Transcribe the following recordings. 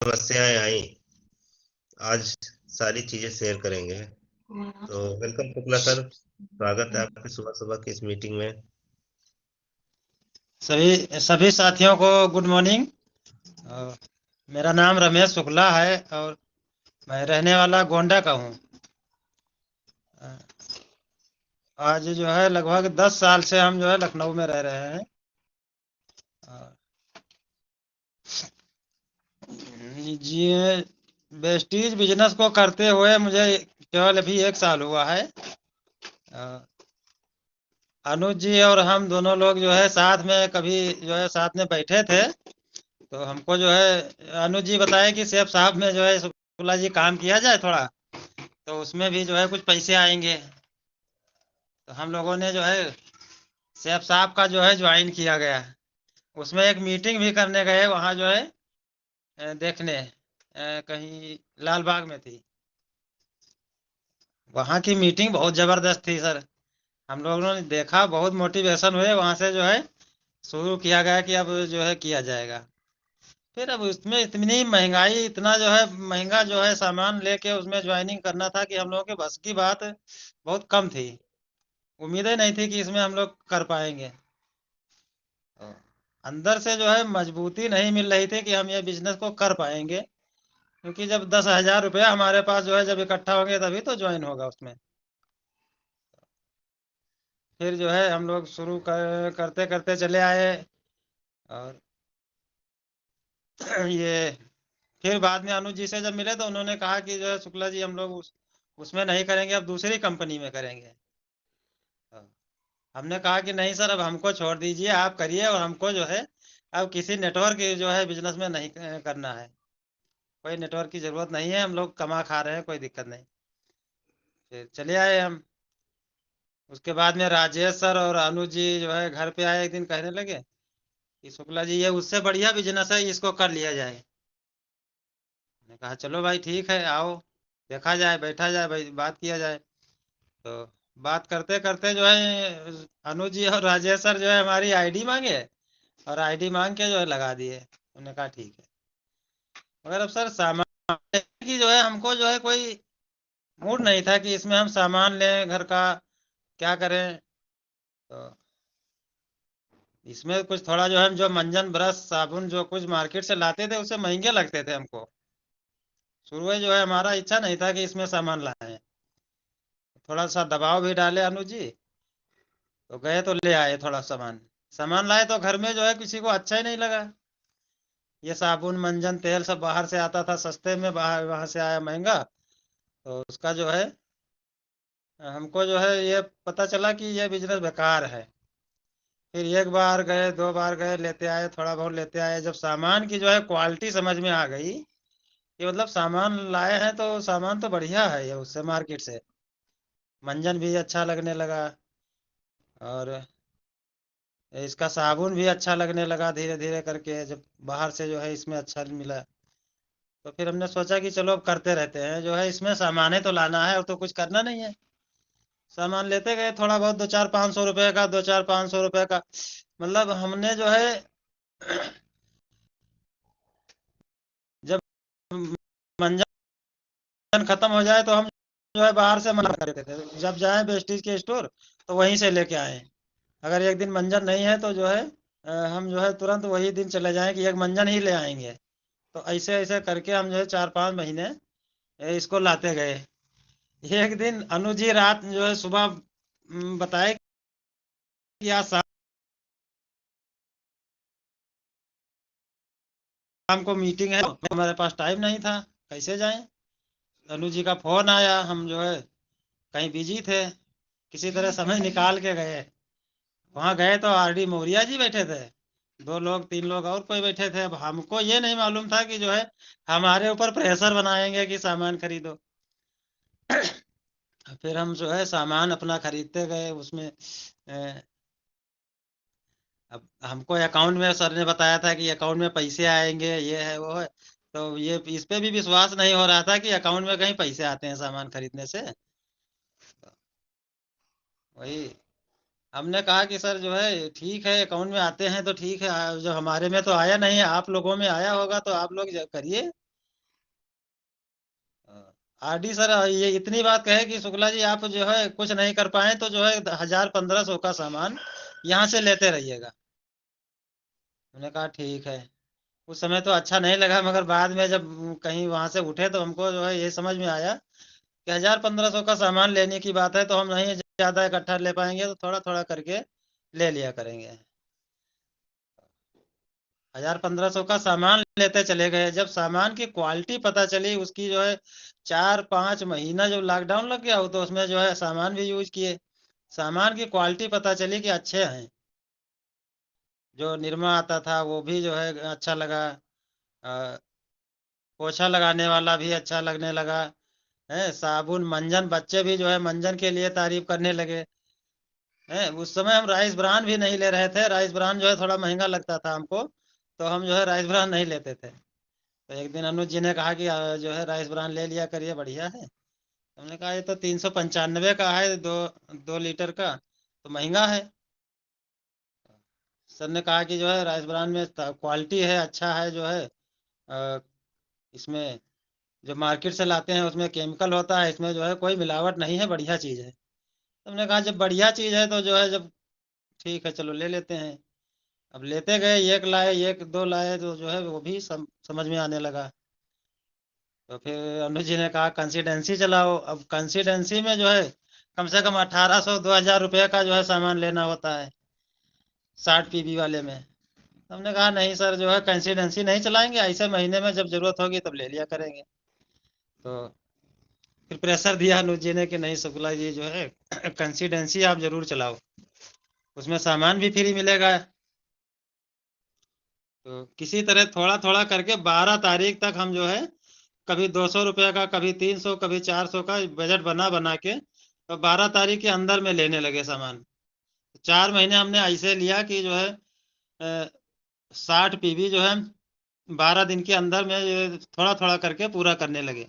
समस्याएं आई, आज सारी चीजें शेयर करेंगे। तो वेलकम शुक्ला सर, स्वागत है आपके सुबह सुबह की इस मीटिंग में। सभी सभी साथियों को गुड मॉर्निंग। मेरा नाम रमेश शुक्ला है और मैं रहने वाला गोंडा का हूँ। आज जो है लगभग 10 साल से हम जो है लखनऊ में रह रहे हैं। जी, वेस्टीज बिजनेस को करते हुए मुझे केवल अभी 1 साल हुआ है। अनुज जी और हम दोनों लोग जो है साथ में कभी जो है साथ में बैठे थे, तो हमको जो है अनुज जी बताए कि सेठ साहब में जो है शुक्ला जी काम किया जाए थोड़ा, तो उसमें भी जो है कुछ पैसे आएंगे। तो हम लोगों ने जो है सेफ साहब का जो है ज्वाइन किया गया। उसमें एक मीटिंग भी करने गए वहाँ जो है देखने, कहीं लाल बाग में थी। वहाँ की मीटिंग बहुत जबरदस्त थी सर। हम लोगों ने देखा, बहुत मोटिवेशन हुए, वहाँ से जो है शुरू किया गया कि अब जो है किया जाएगा। फिर अब उसमें इतनी महंगाई, इतना जो है महंगा जो है सामान लेके उसमें ज्वाइनिंग करना था कि हम लोगों के बस की बात बहुत कम थी। उम्मीदें नहीं थी कि इसमें हम लोग कर पाएंगे। अंदर से जो है मजबूती नहीं मिल रही थी कि हम ये बिजनेस को कर पाएंगे, क्योंकि जब 10,000 रुपया हमारे पास जो है जब इकट्ठा होंगे तभी तो ज्वाइन होगा उसमें। फिर जो है हम लोग करते करते चले आए। और ये फिर बाद में अनुज जी से जब मिले तो उन्होंने कहा कि जो है शुक्ला जी हम लोग उसमें नहीं करेंगे, अब दूसरी कंपनी में करेंगे। हमने कहा कि नहीं सर, अब हमको छोड़ दीजिए, आप करिए, और हमको जो है अब किसी नेटवर्क जो है बिजनेस में नहीं करना है। कोई नेटवर्क की जरूरत नहीं है, हम लोग कमा खा रहे हैं, कोई दिक्कत नहीं। फिर चले आए हम। उसके बाद में राजेश सर और अनुज जी जो है घर पे आए, एक दिन कहने लगे कि शुक्ला जी ये उससे बढ़िया बिजनेस है, इसको कर लिया जाए। मैंने कहा चलो भाई ठीक है, आओ देखा जाए, बैठा जाए भाई, बात किया जाए। तो बात करते करते जो है अनुज जी और राजेश सर जो है हमारी आईडी मांगे, और आईडी मांग के जो है लगा दिए। उन्होंने कहा ठीक है। मगर अब सर सामान की जो है हमको जो है कोई मूड नहीं था कि इसमें हम सामान लें घर का, क्या करें। तो इसमें कुछ थोड़ा जो है जो मंजन ब्रश साबुन जो कुछ मार्केट से लाते थे उससे महंगे लगते थे हमको। शुरू में जो है हमारा इच्छा नहीं था कि इसमें सामान लाएं। थोड़ा सा दबाव भी डाले अनुज जी, तो गए तो ले आए थोड़ा सामान। सामान लाए तो घर में जो है किसी को अच्छा ही नहीं लगा। ये साबुन मंजन तेल सब बाहर से आता था सस्ते में, बाहर वहां से आया महंगा। तो उसका जो है हमको जो है ये पता चला कि ये बिजनेस बेकार है। फिर एक बार गए, 2 बार गए, लेते आए, थोड़ा बहुत लेते आए। जब सामान की जो है क्वालिटी समझ में आ गई कि मतलब सामान लाए हैं तो सामान तो बढ़िया है ये उससे मार्केट से, मंजन भी अच्छा लगने लगा, और इसका साबुन भी अच्छा लगने लगा धीरे धीरे करके, जब बाहर से जो है इसमें अच्छा मिला। तो फिर हमने सोचा कि चलो अब करते रहते हैं, जो है इसमें सामान तो लाना है और तो कुछ करना नहीं है। सामान लेते गए, थोड़ा बहुत 200-400-500 रुपए का, 200-400-500 रुपए का। मतलब हमने जो है जब मंजन खत्म हो जाए तो हम जो है बाहर से मंगा करते थे, जब जाए वेस्टीज के स्टोर तो वहीं से लेके आए। अगर एक दिन मंजन नहीं है तो जो है हम जो है तुरंत वही दिन चले जाएं कि एक मंजन ही ले आएंगे। तो ऐसे ऐसे करके हम जो है 4-5 महीने इसको लाते गए। एक दिन अनु जी रात जो है सुबह बताए कि आज शाम को मीटिंग है, तो हमारे पास टाइम नहीं था, कैसे जाएं। अनु जी का फोन आया, हम जो है कहीं बिजी थे, किसी तरह समय निकाल के गए। वहां गए तो आरडी मौर्या जी बैठे थे, 2 लोग 3 लोग और कोई बैठे थे। अब हमको ये नहीं मालूम था कि जो है हमारे ऊपर प्रेशर बनाएंगे कि सामान खरीदो। फिर हम जो है सामान अपना खरीदते गए उसमें। अब हमको अकाउंट में सर ने बताया था कि अकाउंट में पैसे आएंगे, ये है वो है। तो ये इस पे भी विश्वास नहीं हो रहा था कि अकाउंट में कहीं पैसे आते हैं सामान खरीदने से। वही हमने कहा कि सर जो है ठीक है, अकाउंट में आते हैं तो ठीक है, जो हमारे में तो आया नहीं है, आप लोगों में आया होगा तो आप लोग करिए। आरडी सर ये इतनी बात कहे कि शुक्ला जी आप जो है कुछ नहीं कर पाए तो जो है 1000-1500 का सामान यहाँ से लेते रहिएगा। मैंने कहा ठीक है। उस समय तो अच्छा नहीं लगा, मगर बाद में जब कहीं वहां से उठे तो हमको जो है ये समझ में आया कि 1000-1500 का सामान लेने की बात है तो हम नहीं ज्यादा इकट्ठा ले पाएंगे, तो थोड़ा थोड़ा करके ले लिया करेंगे। 1000-1500 का सामान लेते चले गए। जब सामान की क्वालिटी पता चली उसकी जो है, 4-5 महीना जब लॉकडाउन लग गया हो तो उसमें जो है सामान भी यूज किए। सामान की क्वालिटी पता चली कि अच्छे हैं। जो निरमा आता था वो भी जो है अच्छा लगा। अ, पोछा लगाने वाला भी अच्छा लगने लगा है। साबुन मंजन, बच्चे भी जो है मंजन के लिए तारीफ करने लगे हैं। उस समय हम राइस ब्रान भी नहीं ले रहे थे। राइस ब्रान जो है थोड़ा महंगा लगता था हमको, तो हम जो है राइस ब्रान नहीं लेते थे। तो एक दिन अनुज जी ने कहा कि जो है राइस ब्रान ले लिया करिए, बढ़िया है। हमने कहा ये तो 395 का है, 2 लीटर का, तो महंगा है। सर ने कहा कि जो है राइस ब्रान में क्वालिटी है, अच्छा है जो है। अ, इसमें जो मार्केट से लाते हैं उसमें केमिकल होता है, इसमें जो है कोई मिलावट नहीं है, बढ़िया चीज़ है। तो हमने कहा जब बढ़िया चीज़ है तो जो है, जब ठीक है चलो ले लेते हैं। अब लेते गए, एक लाए, एक दो लाए, तो जो है वो भी समझ में आने लगा। तो फिर अनुज जी ने कहा कंसिस्टेंसी चलाओ। अब कंसिस्टेंसी में जो है कम से कम 1800-2000 रुपये का जो है सामान लेना होता है 60 पीबी वाले में। तो हमने कहा नहीं सर, जो है कंसिस्टेंसी नहीं चलाएंगे, ऐसे महीने में जब जरूरत होगी तब ले लिया करेंगे। तो फिर प्रेशर दिया अनुज जी ने कि नहीं शुक्ला जी जो है कंसिस्टेंसी आप जरूर चलाओ, उसमें सामान भी फ्री मिलेगा। तो किसी तरह थोड़ा थोड़ा करके 12 तारीख तक हम जो है कभी 200 रुपये का, कभी 300, कभी 400 का बजट बना बना के, तो 12 तारीख के अंदर में लेने लगे सामान। 4 महीने हमने ऐसे लिया कि जो है 60 पीबी जो है 12 दिन के अंदर में थोड़ा थोड़ा करके पूरा करने लगे।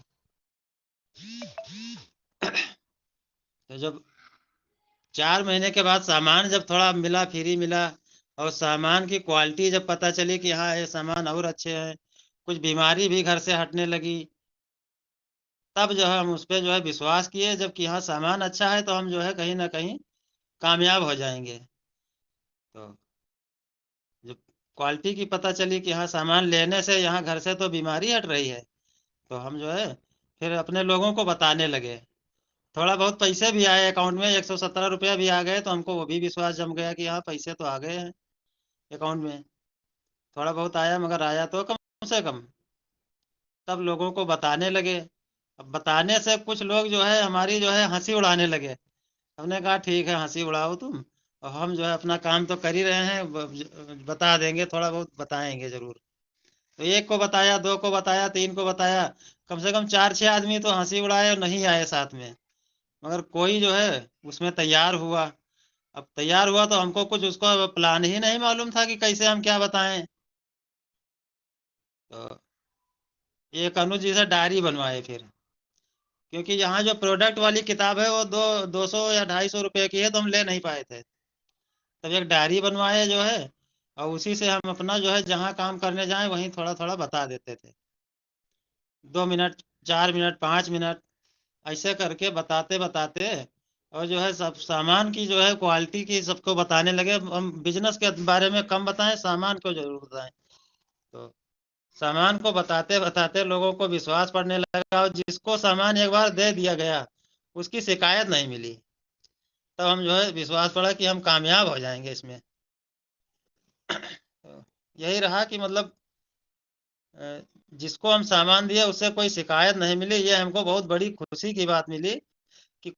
तो जब 4 महीने के बाद सामान जब थोड़ा मिला, फ्री मिला, और सामान की क्वालिटी जब पता चली कि हाँ ये सामान और अच्छे हैं, कुछ बीमारी भी घर से हटने लगी, तब जो है हम उस पर जो है विश्वास किए। जब कि हाँ सामान अच्छा है तो हम जो है कहीं ना कहीं कामयाब हो जाएंगे। तो जब क्वालिटी की पता चली कि हाँ सामान लेने से यहाँ घर से तो बीमारी हट रही है, तो हम जो है फिर अपने लोगों को बताने लगे। थोड़ा बहुत पैसे भी आए अकाउंट में, 117 रुपया भी आ गए, तो हमको वो भी विश्वास जम गया कि हाँ पैसे तो आ गए हैं अकाउंट में। थोड़ा बहुत आया मगर आया तो कम से कम। तब लोगों को बताने लगे। अब बताने से कुछ लोग जो है हमारी जो है हंसी उड़ाने लगे। हमने कहा ठीक है हंसी उड़ाओ तुम, और हम जो है अपना काम तो कर ही रहे हैं, बता देंगे, थोड़ा बहुत बताएंगे जरूर। तो एक को बताया, दो को बताया, तीन को बताया, कम से कम 4-6 आदमी तो हंसी उड़ाए और नहीं आए साथ में, मगर कोई जो है उसमें तैयार हुआ। अब तैयार हुआ तो हमको कुछ उसको प्लान ही नहीं मालूम था कि कैसे हम क्या बताएं। तो एक अनुज जी से डायरी बनवाए फिर, क्योंकि यहाँ जो प्रोडक्ट वाली किताब है वो 200 या 250 रुपये की है, तो हम ले नहीं पाए थे। तब एक डायरी बनवाए जो है, और उसी से हम अपना जो है जहाँ काम करने जाएं वहीं थोड़ा थोड़ा बता देते थे। 2 मिनट, 4 मिनट, 5 मिनट, ऐसे करके बताते बताते, और जो है सब सामान की जो है क्वालिटी की सबको बताने लगे। हम बिजनेस के बारे में कम बताएं, सामान को जरूर बताएं। तो सामान को बताते बताते लोगों को विश्वास पड़ने लगा, और जिसको सामान एक बार दे दिया गया उसकी शिकायत नहीं मिली। तब हम जो है विश्वास पड़ा कि हम कामयाब हो जाएंगे इसमें। तो यही रहा कि मतलब अ, जिसको हम सामान दिए उससे कोई शिकायत नहीं मिली, ये हमको बहुत बड़ी खुशी की बात मिली कि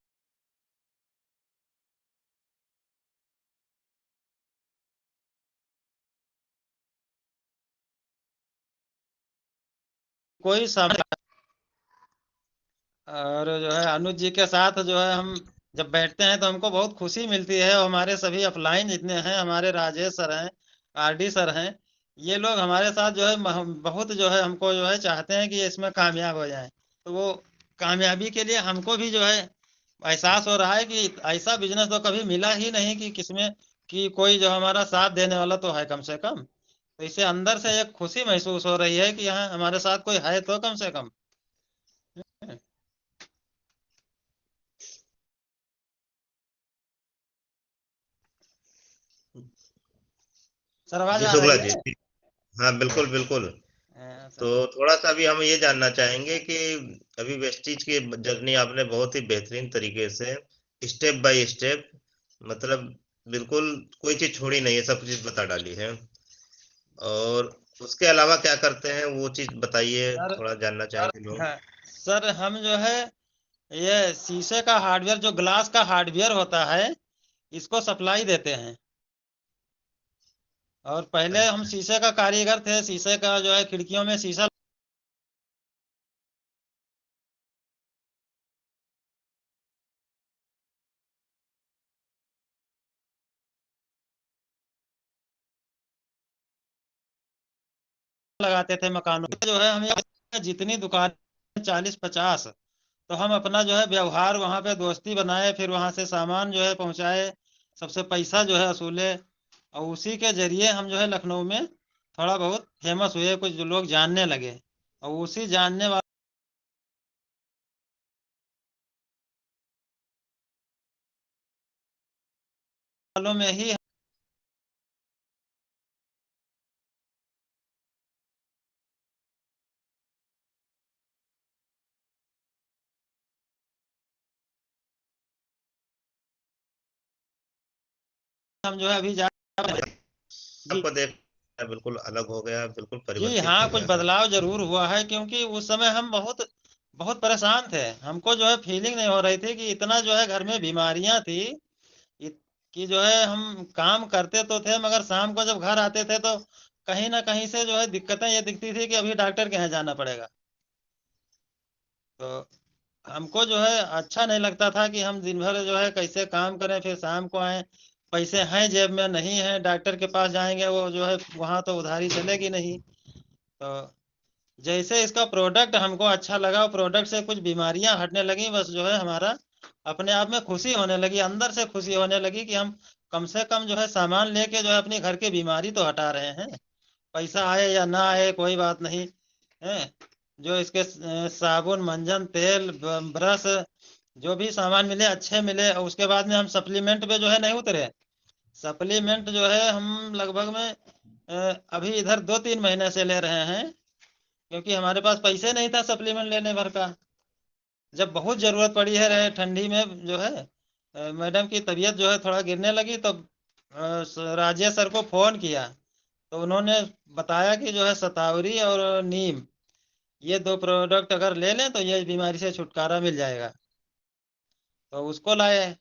कोई सामान। और जो है अनुज जी के साथ जो है हम जब बैठते हैं तो हमको बहुत खुशी मिलती है। और हमारे सभी अपलाइन जितने हैं, हमारे राजेश सर हैं, आरडी सर हैं, ये लोग हमारे साथ जो है बहुत जो है हमको जो है चाहते हैं कि इसमें कामयाब हो जाए। तो वो कामयाबी के लिए हमको भी जो है एहसास हो रहा है कि ऐसा बिजनेस तो कभी मिला ही नहीं कि किसमें कि कोई जो हमारा साथ देने वाला तो है कम से कम। तो इससे अंदर से एक खुशी महसूस हो रही है कि हाँ हमारे साथ कोई है तो कम से कम। सर आवाज जी आ शुक्ला रही जी। है? हाँ बिल्कुल बिल्कुल। तो सर। थोड़ा सा अभी हम ये जानना चाहेंगे कि अभी वेस्टीज की जर्नी आपने बहुत ही बेहतरीन तरीके से स्टेप बाय स्टेप, मतलब बिल्कुल कोई चीज छोड़ी नहीं है, सब चीज बता डाली है। और उसके अलावा क्या करते हैं वो चीज बताइए, सर थोड़ा जानना चाहेंगे लोग। हाँ, सर हम जो है ये शीशे का हार्डवेयर, जो ग्लास का हार्डवेयर होता है, इसको सप्लाई देते हैं। और पहले हम अच्छा। शीशे का कारीगर थे, शीशे का जो है खिड़कियों में शीशा लगाते थे मकानों में। जो है हमें जितनी दुकान 40-50, तो हम अपना जो है व्यवहार वहां पे दोस्ती बनाए, फिर वहां से सामान जो है पहुंचाए, सबसे पैसा जो है वसूले। और उसी के जरिए हम जो है लखनऊ में थोड़ा बहुत फेमस हुए, कुछ लोग जानने लगे। और उसी जानने वालों में ही हम जो है अभी जा जी। आपको देख बिल्कुल अलग हो गया, बिल्कुल जी परिवर्तित हाँ, हो कुछ गया है। बदलाव जरूर हुआ है, क्योंकि उस समय हम बहुत बहुत परेशान थे। हमको जो है फीलिंग नहीं हो रही थी कि इतना जो है घर में बीमारियां थी, कि जो है हम काम करते तो थे, मगर शाम को जब घर आते थे तो कहीं ना कहीं से जो है दिक्कतें ये दिखती थी कि अभी डॉक्टर के यहाँ जाना पड़ेगा। तो हमको जो है अच्छा नहीं लगता था कि हम दिन भर जो है कैसे काम करें, फिर शाम को आए, पैसे हैं जेब में नहीं है, डॉक्टर के पास जाएंगे, वो जो है वहां तो उधारी चलेगी नहीं। तो जैसे इसका प्रोडक्ट हमको अच्छा लगा, प्रोडक्ट से कुछ बीमारियां हटने लगी, बस जो है हमारा अपने आप में खुशी होने लगी, अंदर से खुशी होने लगी कि हम कम से कम जो है सामान लेके जो है अपनी घर की बीमारी तो हटा रहे हैं। पैसा आए या ना आए कोई बात नहीं है। जो इसके साबुन, मंजन, तेल, ब्रश, जो भी सामान मिले अच्छे मिले। और उसके बाद में हम सप्लीमेंट पे जो है नहीं उतरे। सप्लीमेंट जो है हम लगभग में अभी इधर 2-3 महीने से ले रहे हैं, क्योंकि हमारे पास पैसे नहीं था सप्लीमेंट लेने भर का। जब बहुत जरूरत पड़ी है रहे ठंडी में जो है मैडम की तबीयत जो है थोड़ा गिरने लगी, तो राजेश सर को फोन किया, तो उन्होंने बताया कि जो है शतावरी और नीम, ये दो प्रोडक्ट अगर ले लें तो ये बीमारी से छुटकारा मिल जाएगा। तो उसको लाए।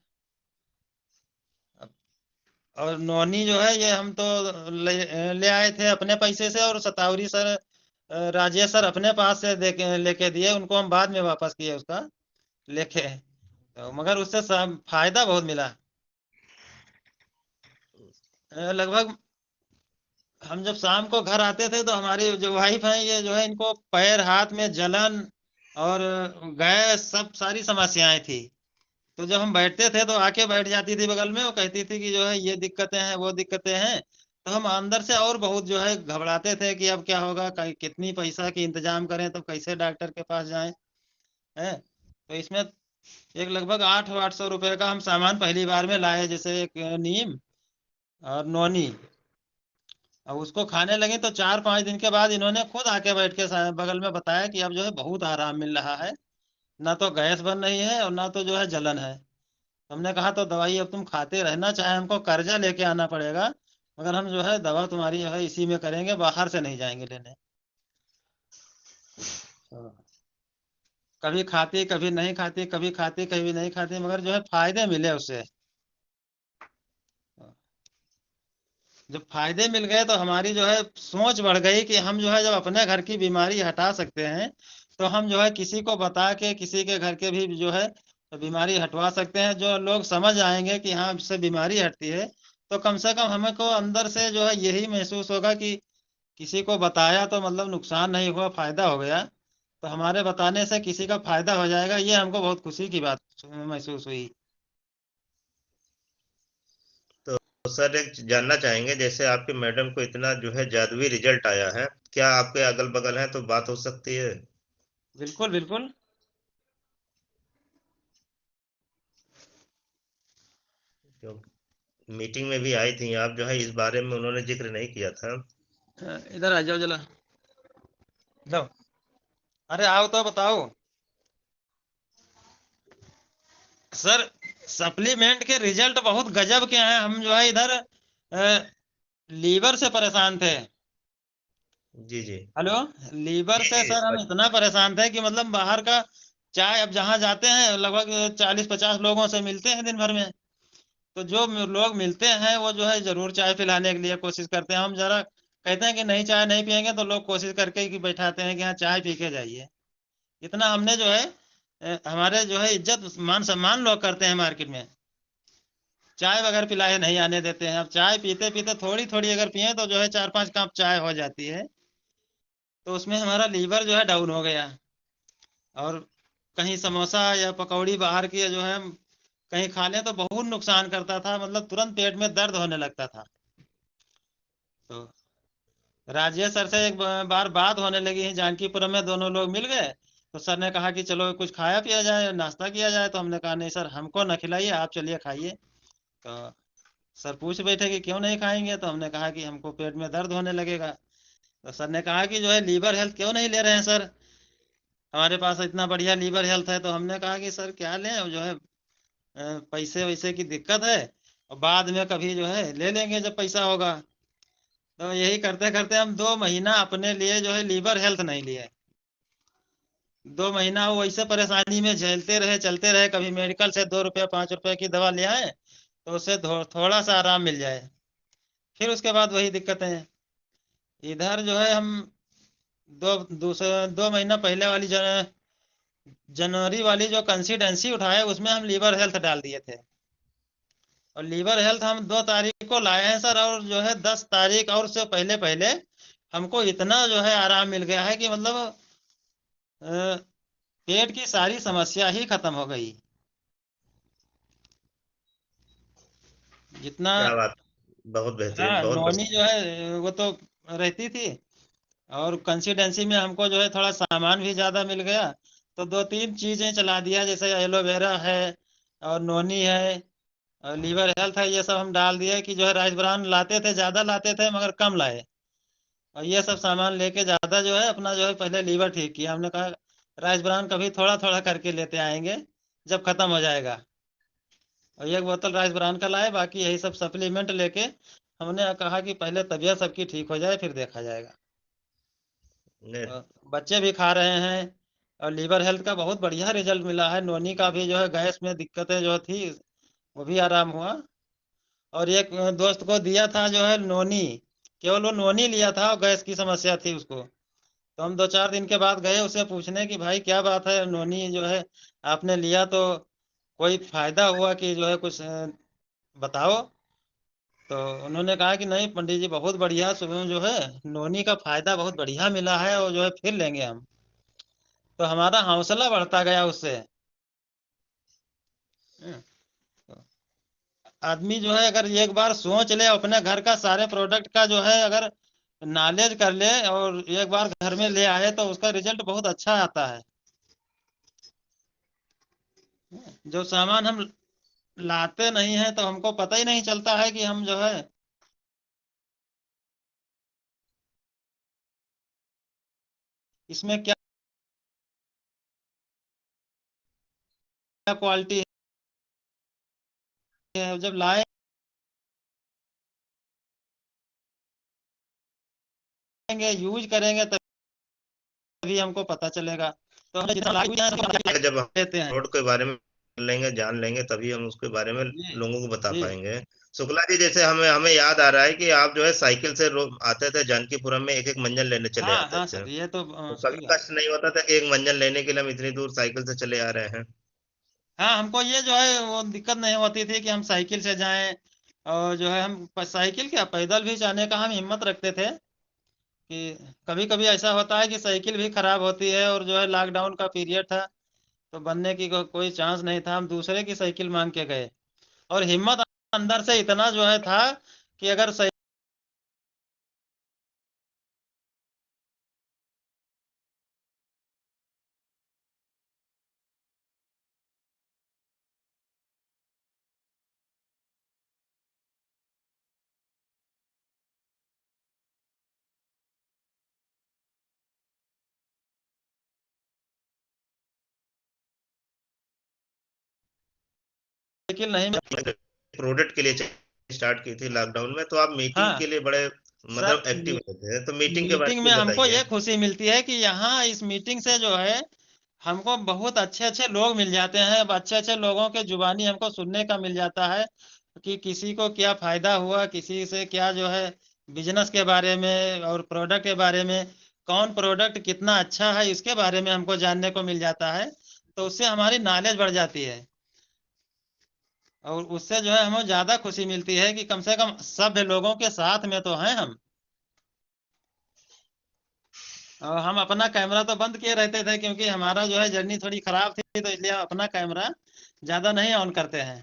और नौनी जो है ये हम तो ले आए थे अपने पैसे से, और शतावरी सर राजेश सर अपने पास से लेके दिए, उनको हम बाद में वापस किए उसका लेके। तो मगर उससे फायदा बहुत मिला। लगभग हम जब शाम को घर आते थे तो हमारी जो वाइफ है ये जो है इनको पैर हाथ में जलन और गैस सब सारी समस्याएं थी। तो जब हम बैठते थे तो आके बैठ जाती थी बगल में, वो कहती थी कि जो है ये दिक्कतें हैं वो दिक्कतें हैं। तो हम अंदर से और बहुत जो है घबराते थे कि अब क्या होगा, कितनी पैसा की इंतजाम करें, तो कैसे डॉक्टर के पास जाएं हैं। तो इसमें एक लगभग 800-800 रुपए का हम सामान पहली बार में लाए, जैसे एक नीम और नौनी। अब उसको खाने लगे तो 4-5 दिन के बाद इन्होंने खुद आके बैठ के बगल में बताया कि अब जो है बहुत आराम मिल रहा है, ना तो गैस बन रही है और ना तो जो है जलन है। हमने कहा तो दवाई अब तुम खाते रहना, चाहे हमको कर्जा लेके आना पड़ेगा, मगर हम जो है दवा तुम्हारी जो है इसी में करेंगे, बाहर से नहीं जाएंगे लेने। हाँ। कभी खाती कभी नहीं खाती, कभी खाती कभी नहीं खाती, मगर जो है फायदे मिले उससे। जब फायदे मिल गए तो हमारी जो है सोच बढ़ गई कि हम जो है जब अपने घर की बीमारी हटा सकते हैं, तो हम जो है किसी को बता के किसी के घर के भी जो है बीमारी हटवा सकते हैं। जो लोग समझ आएंगे कि हाँ इससे बीमारी हटती है, तो कम से कम हमें को अंदर से जो है यही महसूस होगा कि किसी को बताया तो मतलब नुकसान नहीं हुआ, फायदा हो गया। तो हमारे बताने से किसी का फायदा हो जाएगा, ये हमको बहुत खुशी की बात महसूस हुई। तो सर एक जानना चाहेंगे, जैसे आपके मैडम को इतना जो है जादुई रिजल्ट आया है, क्या आपके अगल बगल हैं तो बात हो सकती है? बिल्कुल बिल्कुल। क्योंकि मीटिंग में भी आई थी आप, जो है इस बारे में उन्होंने जिक्र नहीं किया था। इधर आ जाओ जरा। लो। अरे आओ तो बताओ। सर, सप्लीमेंट के रिजल्ट बहुत गजब के हैं। हम जो है इधर लीवर से परेशान थे। जी जी। हेलो। लीवर जी से जी सर हम इतना परेशान थे कि मतलब बाहर का चाय, अब जहाँ जाते हैं लगभग 40-50 लोगों से मिलते हैं दिन भर में। तो जो लोग मिलते हैं वो जो है जरूर चाय पिलाने के लिए कोशिश करते हैं। हम जरा कहते हैं कि नहीं चाय नहीं पियेंगे तो लोग कोशिश करके कि बैठाते हैं कि हाँ चाय पी के जाइए। इतना हमने जो है हमारे जो है इज्जत मान सम्मान लोग करते हैं मार्केट में। चाय बगैर पिलाए नहीं आने देते हैं। अब चाय पीते पीते थोड़ी थोड़ी अगर पिए तो जो है 4-5 कप चाय हो जाती है। तो उसमें हमारा लीवर जो है डाउन हो गया। और कहीं समोसा या पकौड़ी बाहर की जो है कहीं खा लें तो बहुत नुकसान करता था। मतलब तुरंत पेट में दर्द होने लगता था। तो राजेश सर से एक बार बात होने लगी, जानकीपुरम में दोनों लोग मिल गए। तो सर ने कहा कि चलो कुछ खाया पिया जाए, नाश्ता किया जाए। तो हमने कहा नहीं सर, हमको न खिलाइए, आप चलिए खाइए। तो सर पूछ बैठे कि क्यों नहीं खाएंगे। तो हमने कहा कि हमको पेट में दर्द होने लगेगा। तो सर ने कहा कि जो है लीवर हेल्थ क्यों नहीं ले रहे हैं सर, हमारे पास इतना बढ़िया लीवर हेल्थ है। तो हमने कहा कि सर क्या लें, जो है पैसे वैसे की दिक्कत है, और बाद में कभी जो है ले लेंगे जब पैसा होगा। तो यही करते करते हम 2 महीना अपने लिए जो है लीवर हेल्थ नहीं लिए। 2 महीना वो ऐसे परेशानी में झेलते रहे, चलते रहे। कभी मेडिकल से 2 रुपये 5 रुपये की दवा ले आए तो उससे थोड़ा सा आराम मिल जाए। फिर उसके बाद वही दिक्कतें। इधर जो है हम दूसरे 2 महीना पहले वाली जनवरी वाली जो कंसिस्टेंसी उठाए उसमें हम लीवर हेल्थ डाल दिए थे। और लीवर हेल्थ हम 2 तारीख को लाए हैं सर, और जो है 10 तारीख और से पहले पहले हमको इतना जो है आराम मिल गया है कि मतलब पेट की सारी समस्या ही खत्म हो गई। जितना। क्या बात, बहुत बेहतरीन, हाँ, बहुत नोनी जो बढ़िया। है वो तो रहती थी। और कंसिस्टेंसी में हमको जो है थोड़ा सामान भी ज़्यादा मिल गया। तो 2-3 चीज़ें चला दिया, जैसे एलोवेरा है और नोनी है और लीवर हेल्थ है। ये सब हम डाल दिए कि जो है राइस ब्रान लाते थे, ज़्यादा लाते थे मगर कम लाए। और ये सब सामान लेके ज़्यादा जो है अपना जो है पहले लीवर ठीक किया। हमने कहा राइस ब्रान कभी थोड़ा थोड़ा करके लेते आएंगे जब खत्म हो जाएगा। और 1 बोतल राइस ब्रान का लाए, बाकी यही सब सप्लीमेंट लेके हमने कहा कि पहले तबीयत सबकी ठीक हो जाए फिर देखा जाएगा। नहीं, बच्चे भी खा रहे हैं। और लीवर हेल्थ का बहुत बढ़िया रिजल्ट मिला है। नोनी का भी जो है गैस में दिक्कतें जो थी वो भी आराम हुआ। और एक दोस्त को दिया था जो है नोनी, केवल वो नोनी लिया था और गैस की समस्या थी उसको। तो हम 2-4 दिन के बाद गए उसे पूछने कि भाई क्या बात है, नोनी जो है आपने लिया तो कोई फायदा हुआ कि जो है कुछ बताओ। तो उन्होंने कहा कि नहीं पंडित जी, बहुत बढ़िया सुबह जो है नोनी का फायदा बहुत बढ़िया मिला है और जो है फिर लेंगे हम। तो हमारा हौसला बढ़ता गया उससे। आदमी जो है अगर एक बार सोच ले अपने घर का सारे प्रोडक्ट का जो है अगर नॉलेज कर ले और एक बार घर में ले आए तो उसका रिजल्ट बहुत अच्छा आता है। जो सामान हम लाते नहीं है तो हमको पता ही नहीं चलता है कि हम जो है इसमें क्या क्या क्वालिटी है। जब लाएंगे यूज करेंगे तभी हमको पता चलेगा। तो हमने जितना जब हम लेते हैं। रोड के बारे में लेंगे, जान लेंगे, तभी हम उसके बारे में जी लोगों को बता जी पाएंगे। शुक्ला जी, जैसे हमें हमें याद आ रहा है कि आप जो है साइकिल से आते थे जानकीपुरम में, एक एक मंजिल लेने चले हाँ आते हाँ थे। सर, ये तो तो सही कभी बात। कष्ट नहीं होता था कि एक मंजिल लेने के लिए हम इतनी दूर साइकिल से चले आ रहे हैं? हाँ, हमको ये जो है वो दिक्कत नहीं होती थी कि हम साइकिल से जाएं। और जो है हम साइकिल क्या पैदल भी जाने का हम हिम्मत रखते थे कि कभी कभी ऐसा होता है कि साइकिल भी खराब होती है। और जो है लॉकडाउन का पीरियड था तो बनने की कोई चांस नहीं था, हम दूसरे की साइकिल मांग के गए। और हिम्मत अंदर से इतना जो है था कि अगर साइकिल नहीं प्रोडक्ट के लिए स्टार्ट की थी लॉकडाउन में, तो आप मीटिंग हाँ के लिए बड़े सर, मतलब एक्टिव रहते हैं, तो मीटिंग के बारे मीटिंग में में हमको बताइए। ये खुशी मिलती है कि यहाँ इस मीटिंग से जो है हमको बहुत अच्छे अच्छे लोग मिल जाते हैं। अब अच्छे अच्छे लोगों के जुबानी हमको सुनने का मिल जाता है कि किसी को क्या फायदा हुआ, किसी से क्या जो है बिजनेस के बारे में और प्रोडक्ट के बारे में, कौन प्रोडक्ट कितना अच्छा है इसके बारे में हमको जानने को मिल जाता है। तो उससे हमारी नॉलेज बढ़ जाती है और उससे जो है हमें ज्यादा खुशी मिलती है कि कम से कम सभ्य लोगों के साथ में तो हैं हम। और हम अपना कैमरा तो बंद किए रहते थे क्योंकि हमारा जो है जर्नी थोड़ी खराब थी, तो इसलिए हम अपना कैमरा ज्यादा नहीं ऑन करते हैं।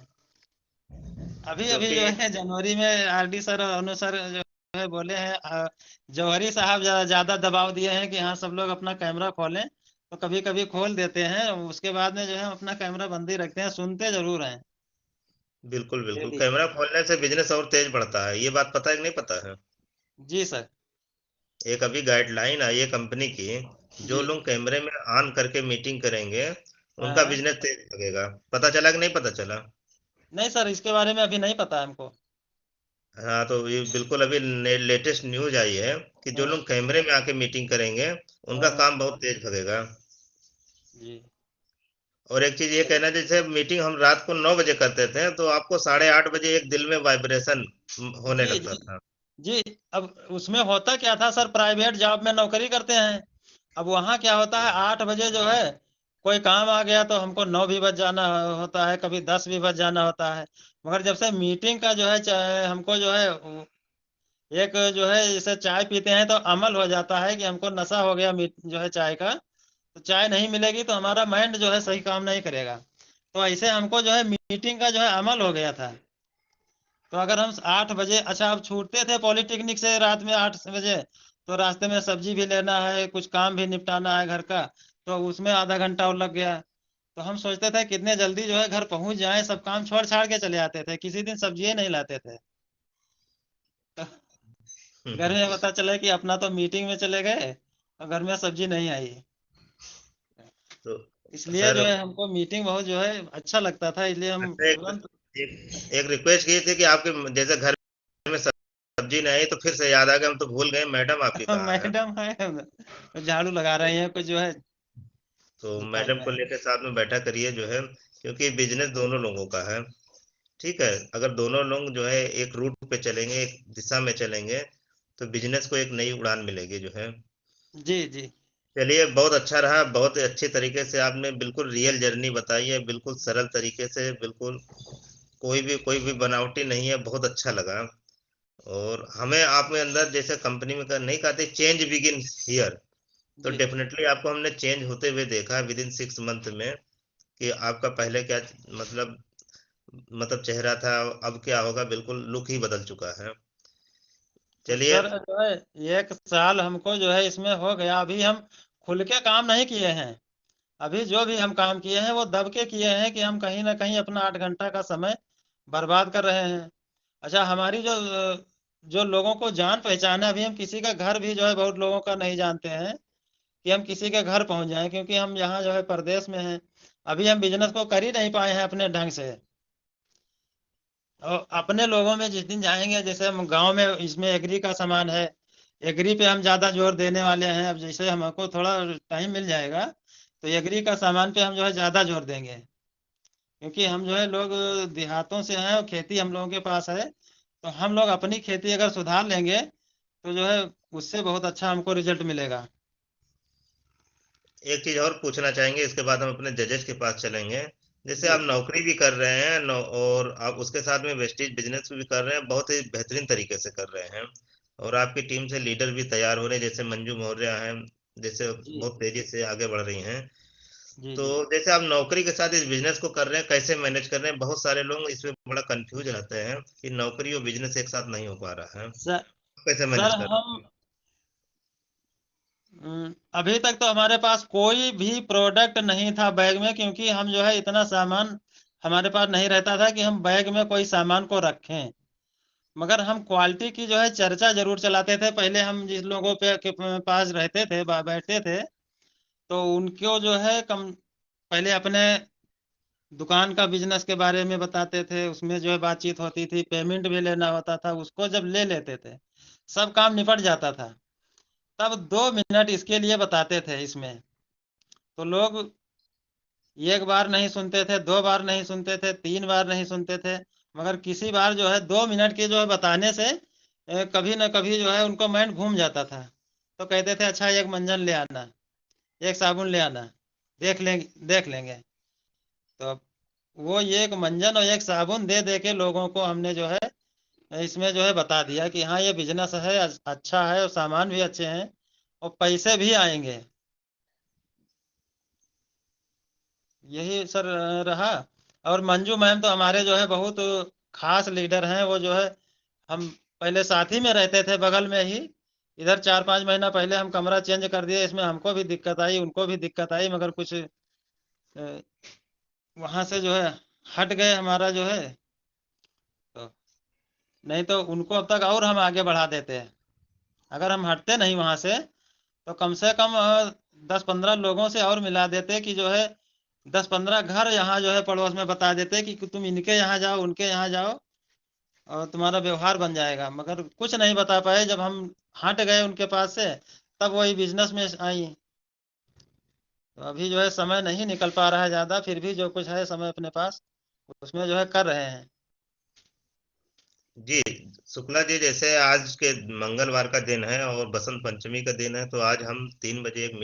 अभी अभी जो क्योंकि है जनवरी में आरडी सर और अनु सर जो है बोले हैं, जौहरी साहब ज्यादा दबाव दिए हैं कि हाँ सब लोग अपना कैमरा खोलें, तो कभी कभी खोल देते हैं। उसके बाद में जो है हम अपना कैमरा बंद ही रखते हैं, सुनते जरूर हैं बिल्कुल बिल्कुल, डेली। कैमरा खोलने से बिजनेस और तेज बढ़ता है, ये बात पता है कि नहीं पता है? जी सर। एक अभी गाइडलाइन आई है कंपनी की, जो जी। लोग कैमरे में ऑन करके मीटिंग करेंगे हाँ उनका हाँ। बिजनेस तेज लगेगा। पता चला कि नहीं पता चला? नहीं सर, इसके बारे में अभी नहीं पता हमको। हाँ, तो ये बिल्कुल अभी लेटेस्ट न्यूज आई है कि जो हाँ लोग कैमरे में आके मीटिंग करेंगे हाँ उनका हाँ। काम बहुत तेज भगेगा। जी। और एक चीज ये कहना है, जैसे मीटिंग हम रात को 9 बजे करते थे तो आपको 8:30 बजे एक दिल में वाइब्रेशन होने जी लगता जी। था। जी। अब उसमें होता क्या था सर, प्राइवेट जॉब में नौकरी करते हैं। अब वहाँ क्या होता है, 8 बजे जो है कोई काम आ गया तो हमको 9 भी बज जाना होता है, कभी 10 भी बज जाना होता है। मगर जब से मीटिंग का जो है हमको जो है एक जो है जैसे चाय पीते हैं तो अमल हो जाता है कि हमको नशा हो गया जो है चाय का, तो चाय नहीं मिलेगी तो हमारा माइंड जो है सही काम नहीं करेगा। तो ऐसे हमको जो है मीटिंग का जो है अमल हो गया था। तो अगर हम 8 बजे, अच्छा अब छूटते थे पॉलिटेक्निक से रात में 8 बजे, तो रास्ते में सब्जी भी लेना है, कुछ काम भी निपटाना है घर का, तो उसमें आधा घंटा और लग गया। तो हम सोचते थे कितने जल्दी जो है घर पहुंच जाएं, सब काम छोड़ छाड़ के चले आते थे, किसी दिन सब्जी नहीं लाते थे। तो घर में पता चला कि अपना तो मीटिंग में चले गए और घर में सब्जी नहीं आई। तो इसलिए सर, जो है हमको मीटिंग बहुत जो है अच्छा लगता था, इसलिए हम अच्छा, तुरंत एक रिक्वेस्ट की थी कि आपके जैसे घर में सब्जी नहीं आई तो फिर से याद आ गया, हम तो भूल गए मैडम आपकी कहाँ है। मैडम है झाड़ू लगा रही हैं कुछ जो है तो दुकान मैडम में को है। लेकर साथ में बैठा करिए जो है, क्योंकि बिजनेस दोनों लोगों का है। ठीक है, अगर दोनों लोग जो है एक रूट पे चलेंगे, एक दिशा में चलेंगे, तो बिजनेस को एक नई उड़ान मिलेगी जो है। जी जी। चलिए, बहुत अच्छा रहा, बहुत अच्छे तरीके से आपने बिल्कुल रियल जर्नी बताई है, बिल्कुल सरल तरीके से, बिल्कुल कोई भी बनावटी नहीं है, बहुत अच्छा लगा। और हमें आप में अंदर जैसे कंपनी में नहीं कहते चेंज बिगिन हियर, तो जी। डेफिनेटली आपको हमने चेंज होते हुए देखा विद इन 6 मंथ में, कि आपका पहले क्या मतलब मतलब चेहरा था, अब क्या होगा, बिल्कुल लुक ही बदल चुका है। चलिए। सर जो है 1 साल हमको जो है इसमें हो गया, अभी हम खुल के काम नहीं किए हैं। अभी जो भी हम काम किए हैं वो दब के किए हैं कि हम कहीं ना कहीं अपना 8 घंटा का समय बर्बाद कर रहे हैं। अच्छा, हमारी जो जो लोगों को जान पहचान है, अभी हम किसी का घर भी जो है बहुत लोगों का नहीं जानते हैं कि हम किसी के घर पहुंच जाएं, क्योंकि हम यहाँ जो है परदेश में हैं। अभी हम बिजनेस को कर ही नहीं पाए हैं अपने ढंग से। और अपने लोगों में जिस दिन जाएंगे, जैसे हम गांव में इसमें एग्री का सामान है, एग्री पे हम ज्यादा जोर देने वाले हैं। अब जैसे हमको थोड़ा टाइम मिल जाएगा तो एग्री का सामान पे हम जो है ज्यादा जोर देंगे, क्योंकि हम जो है लोग देहातों से हैं और खेती हम लोगों के पास है। तो हम लोग अपनी खेती अगर सुधार लेंगे तो जो है उससे बहुत अच्छा हमको रिजल्ट मिलेगा। एक चीज और पूछना चाहेंगे, इसके बाद हम अपने जजेस के पास चलेंगे। जैसे जी। आप नौकरी भी कर रहे हैं और आप उसके साथ में वेस्टेज बिजनेस भी कर रहे हैं, बहुत ही बेहतरीन तरीके से कर रहे हैं, और आपकी टीम से लीडर भी तैयार हो रहे हैं, जैसे मंजू मौर्य हैं, जैसे जी। बहुत तेजी से आगे बढ़ रही हैं। जी। तो जी जैसे आप नौकरी के साथ इस बिजनेस को कर रहे हैं, कैसे मैनेज कर रहे हैं? बहुत सारे लोग इसमें बड़ा कंफ्यूज रहते हैं कि नौकरी और बिजनेस एक साथ नहीं हो पा रहा है, सर। कैसे सर मैनेज कर रहे हम अभी तक तो हमारे पास कोई भी प्रोडक्ट नहीं था बैग में, क्योंकि हम जो है इतना सामान हमारे पास नहीं रहता था कि हम बैग में कोई सामान को रखें। मगर हम क्वालिटी की जो है चर्चा जरूर चलाते थे। पहले हम जिस लोगों के पास रहते थे, बैठते थे, तो उनको जो है कम पहले अपने दुकान का बिजनेस के बारे में बताते थे, उसमें जो है बातचीत होती थी, पेमेंट भी लेना होता था, उसको जब ले लेते थे सब काम निपट जाता था। तब 2 मिनट इसके लिए बताते थे इसमें, तो लोग एक बार नहीं सुनते थे, 2 बार नहीं सुनते थे, 3 बार नहीं सुनते थे, मगर किसी बार जो है 2 मिनट के जो है बताने से कभी न कभी जो है उनको माइंड घूम जाता था। तो कहते थे अच्छा एक मंजन ले आना, एक साबुन ले आना, देख लेंगे। तो वो एक मंजन और एक साबुन दे दे के लोगों को हमने जो है इसमें जो है बता दिया कि हाँ ये बिजनेस है, अच्छा है और सामान भी अच्छे हैं और पैसे भी आएंगे। यही सर रहा। और मंजू मैम तो हमारे जो है बहुत खास लीडर हैं। वो जो है हम पहले साथ ही में रहते थे बगल में ही, इधर 4-5 महीना पहले हम कमरा चेंज कर दिए, इसमें हमको भी दिक्कत आई, उनको भी दिक्कत आई, मगर कुछ वहां से जो है हट गए हमारा जो है। तो नहीं तो उनको अब तक और हम आगे बढ़ा देते हैं। अगर हम हटते नहीं वहां से कम कम 10-15 लोगों से और मिला देते कि जो है 10-15 घर यहाँ जो है पड़ोस में बता देते कि तुम इनके यहाँ जाओ, उनके यहाँ जाओ और तुम्हारा व्यवहार बन जाएगा। मगर कुछ नहीं बता पाए, जब हम हट गए उनके पास से तब वही बिजनेस में आई। तो अभी जो है समय नहीं निकल पा रहा है ज्यादा, फिर भी जो कुछ है समय अपने पास उसमें जो है कर रहे हैं। जी शुक्ला जी, जैसे आज के मंगलवार का दिन है और बसंत पंचमी का दिन है, तो आज हम 3 बजे एक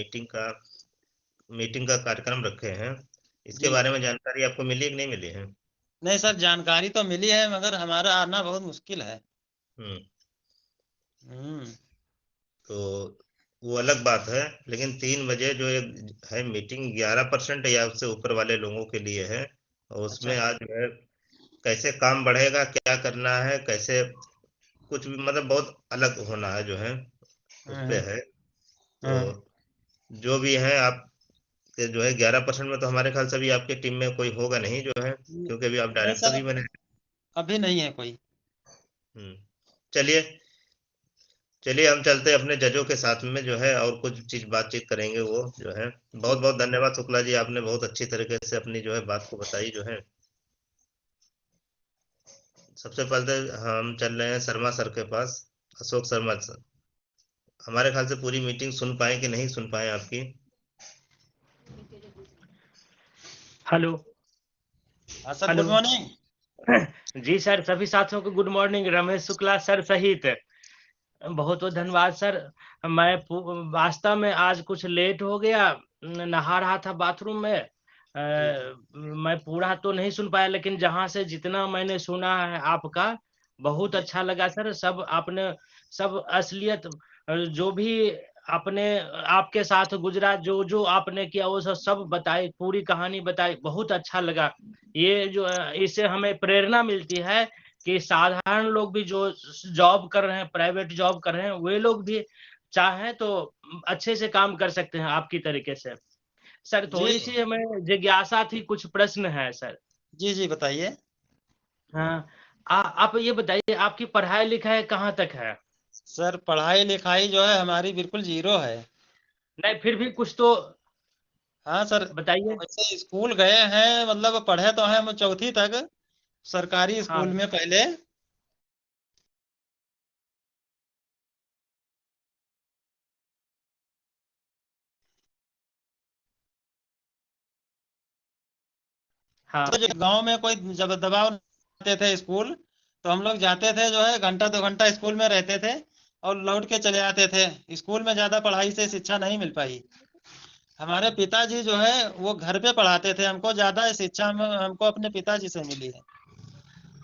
मीटिंग का कार्यक्रम रखे हैं। इसके जी बारे में जानकारी आपको मिली कि नहीं मिली है? नहीं सर, जानकारी तो मिली है मगर हमारा आना बहुत मुश्किल है। हम्म। हम्म। तो वो अलग बात है, लेकिन 3 बजे जो एक है मीटिंग, 11% या उससे ऊपर वाले लोगों के लिए है। और अच्छा। उसमें आज जो है कैसे काम बढ़ेगा, क्या करना है, कैसे कुछ भी मतलब बहुत अलग होना है जो है, उस पे हम्म। है। तो हम्म। जो भी है आप के जो है 11% में तो हमारे ख्याल से अभी आपके टीम में कोई होगा नहीं जो है, क्योंकि अभी आप नहीं डायरेक्टर सर, ही बने हैं। अभी नहीं है कोई। हम्म। चलिए, चलिए हम चलते हैं अपने जजों के साथ में जो है, और कुछ चीज बातचीत करेंगे वो जो है। बहुत ठीक। बहुत धन्यवाद शुक्ला जी, आपने बहुत अच्छी तरीके से अपनी जो है बात को बताई जो है। सबसे पहले हम चल रहे हैं शर्मा सर के पास, अशोक शर्मा सर। हमारे ख्याल से पूरी मीटिंग सुन पाए कि नहीं सुन पाए आपकी? हेलो। हाँ सर, हेलो। Good morning. जी सर, सभी साथियों को good morning, Ramesh Shukla sir सहित। बहुत बहुत धन्यवाद सर। मैं वास्तव में आज कुछ लेट हो गया, नहा रहा था बाथरूम में। जी जी। मैं पूरा तो नहीं सुन पाया, लेकिन जहां से जितना मैंने सुना है आपका, बहुत जी अच्छा लगा सर। सब आपने सब असलियत, जो भी आपने आपके साथ गुजरा, जो जो आपने किया वो सब सब बताई, पूरी कहानी बताई, बहुत अच्छा लगा। ये जो इससे हमें प्रेरणा मिलती है कि साधारण लोग भी जो जॉब कर रहे हैं, प्राइवेट जॉब कर रहे हैं, वे लोग भी चाहें तो अच्छे से काम कर सकते हैं आपकी तरीके से। सर जी। थोड़ी सी हमें जिज्ञासा थी, कुछ प्रश्न है सर। जी जी बताइए। हाँ, आप ये बताइए, आपकी पढ़ाई लिखाई कहाँ तक है? सर पढ़ाई लिखाई जो है हमारी बिल्कुल जीरो है। नहीं, फिर भी कुछ तो हाँ सर, बताइए। वैसे स्कूल गए हैं, मतलब पढ़े तो हैं हम चौथी तक सरकारी स्कूल हाँ। में पहले। हाँ। तो जो गांव में कोई जब दबाव आते थे स्कूल, तो हम लोग जाते थे जो है घंटा 2 घंटा स्कूल में रहते थे और लौट के चले आते थे। स्कूल में ज्यादा पढ़ाई से शिक्षा नहीं मिल पाई। हमारे पिताजी जो है वो घर पे पढ़ाते थे हमको, ज्यादा शिक्षा में हमको अपने पिताजी से मिली है।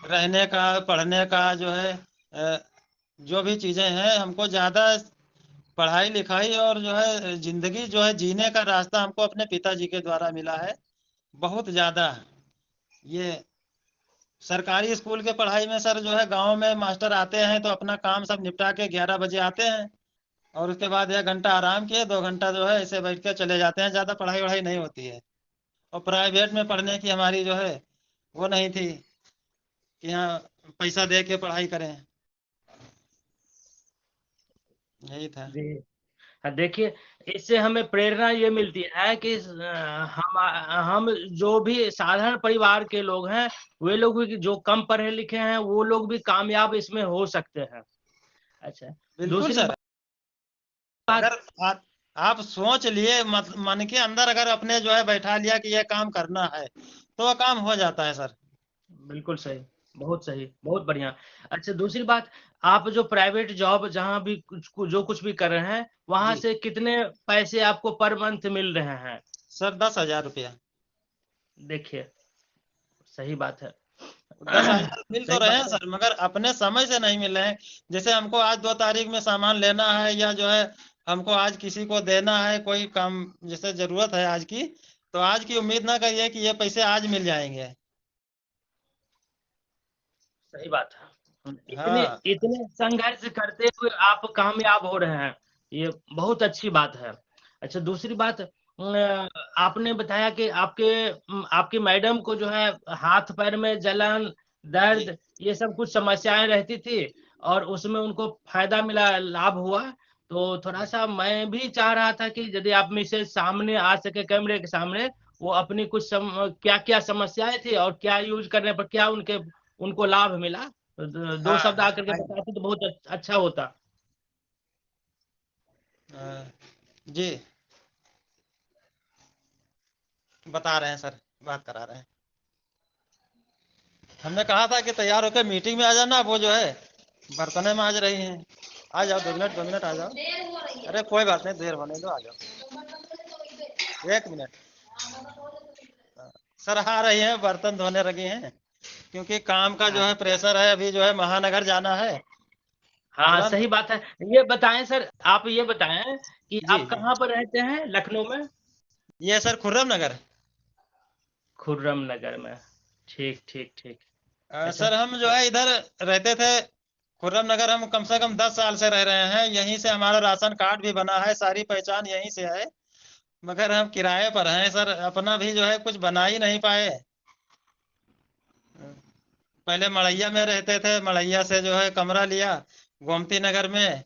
रहने का, पढ़ने का जो है जो भी चीजें हैं हमको ज्यादा पढ़ाई लिखाई और जो है जिंदगी जो है जीने का रास्ता हमको अपने पिताजी के द्वारा मिला है, बहुत ज्यादा। ये सरकारी स्कूल के पढ़ाई में सर जो है गांव में मास्टर आते हैं तो अपना काम सब निपटा के 11 बजे आते हैं और उसके बाद 1 घंटा आराम किए, 2 घंटा जो है ऐसे बैठ के चले जाते हैं, ज्यादा पढ़ाई वढ़ाई नहीं होती है। और प्राइवेट में पढ़ने की हमारी जो है वो नहीं थी कि यहाँ पैसा दे के पढ़ाई करें। यही था। जी। हाँ, देखिए, इससे हमें प्रेरणा ये मिलती है कि हम जो भी साधारण परिवार के लोग हैं, वे लोग भी जो कम पढ़े लिखे हैं, वो लोग भी कामयाब इसमें हो सकते हैं। अच्छा, बिल्कुल दूसरी सर। बात, अगर आप सोच लिए, मन के अंदर अगर अपने जो है बैठा लिया कि यह काम करना है, तो वह काम हो जाता है सर। बिल्कुल सही, बहुत बढ़िया। अच्छा, दूसरी बात, आप जो प्राइवेट जॉब जहाँ भी जो कुछ भी कर रहे हैं, वहां जी से कितने पैसे आपको पर मंथ मिल रहे हैं? सर, 10,000 रुपया। देखिए, सही बात है। 10,000 मिल तो सही रहे बात हैं है। सर, मगर अपने समय से नहीं मिल रहे हैं। जैसे हमको आज 2 तारीख में सामान लेना है, या जो है हमको आज किसी को देना है कोई काम, जैसे जरूरत है आज की, तो आज की उम्मीद ना करिए कि ये पैसे आज मिल जाएंगे। सही बात है। इतने हाँ इतने संघर्ष करते हुए आप कामयाब हो रहे हैं, ये बहुत अच्छी बात है। अच्छा, दूसरी बात, आपने बताया कि आपकी मैडम को जो है हाथ पैर में जलन, जी दर्द, ये सब कुछ समस्याएं रहती थी, और उसमें उनको फायदा मिला, लाभ हुआ। तो थोड़ा सा मैं भी चाह रहा था कि यदि आप में से सामने आ सके, कैमरे के सामने, वो अपनी कुछ क्या क्या समस्याएं थी और क्या यूज करने पर क्या उनको लाभ मिला, तो दो हाँ शब्द आकर के हाँ, बताते तो बहुत अच्छा होता। हाँ, जी बता रहे हैं सर, बात करा रहे हैं। हमने कहा था कि तैयार होकर मीटिंग में आ जाना, वो जो है बर्तने मांज रही हैं। आ जाओ, 2 मिनट आ जाओ। अरे कोई बात नहीं, देर होने दो, आ जाओ, 1 मिनट। सर आ रही हैं, बर्तन धोने लगी हैं, क्योंकि काम का जो हाँ है प्रेशर है, अभी जो है महानगर जाना है हाँ, तुरंत। सही बात है। ये बताएं सर, आप ये बताएं कि जी आप जी, कहाँ पर रहते हैं लखनऊ में? ये सर खुर्रम नगर। खुर्रम नगर में। ठीक ठीक ठीक। अच्छा। सर हम जो है इधर रहते थे, खुर्रम नगर। हम कम से कम 10 साल से रह रहे हैं यहीं से, हमारा राशन कार्ड भी बना है, सारी पहचान यहीं से है। मगर हम किराए पर हैं सर, अपना भी जो है कुछ बना ही नहीं पाए। पहले मड़ैया में रहते थे, मड़ैया से जो है कमरा लिया गोमती नगर में,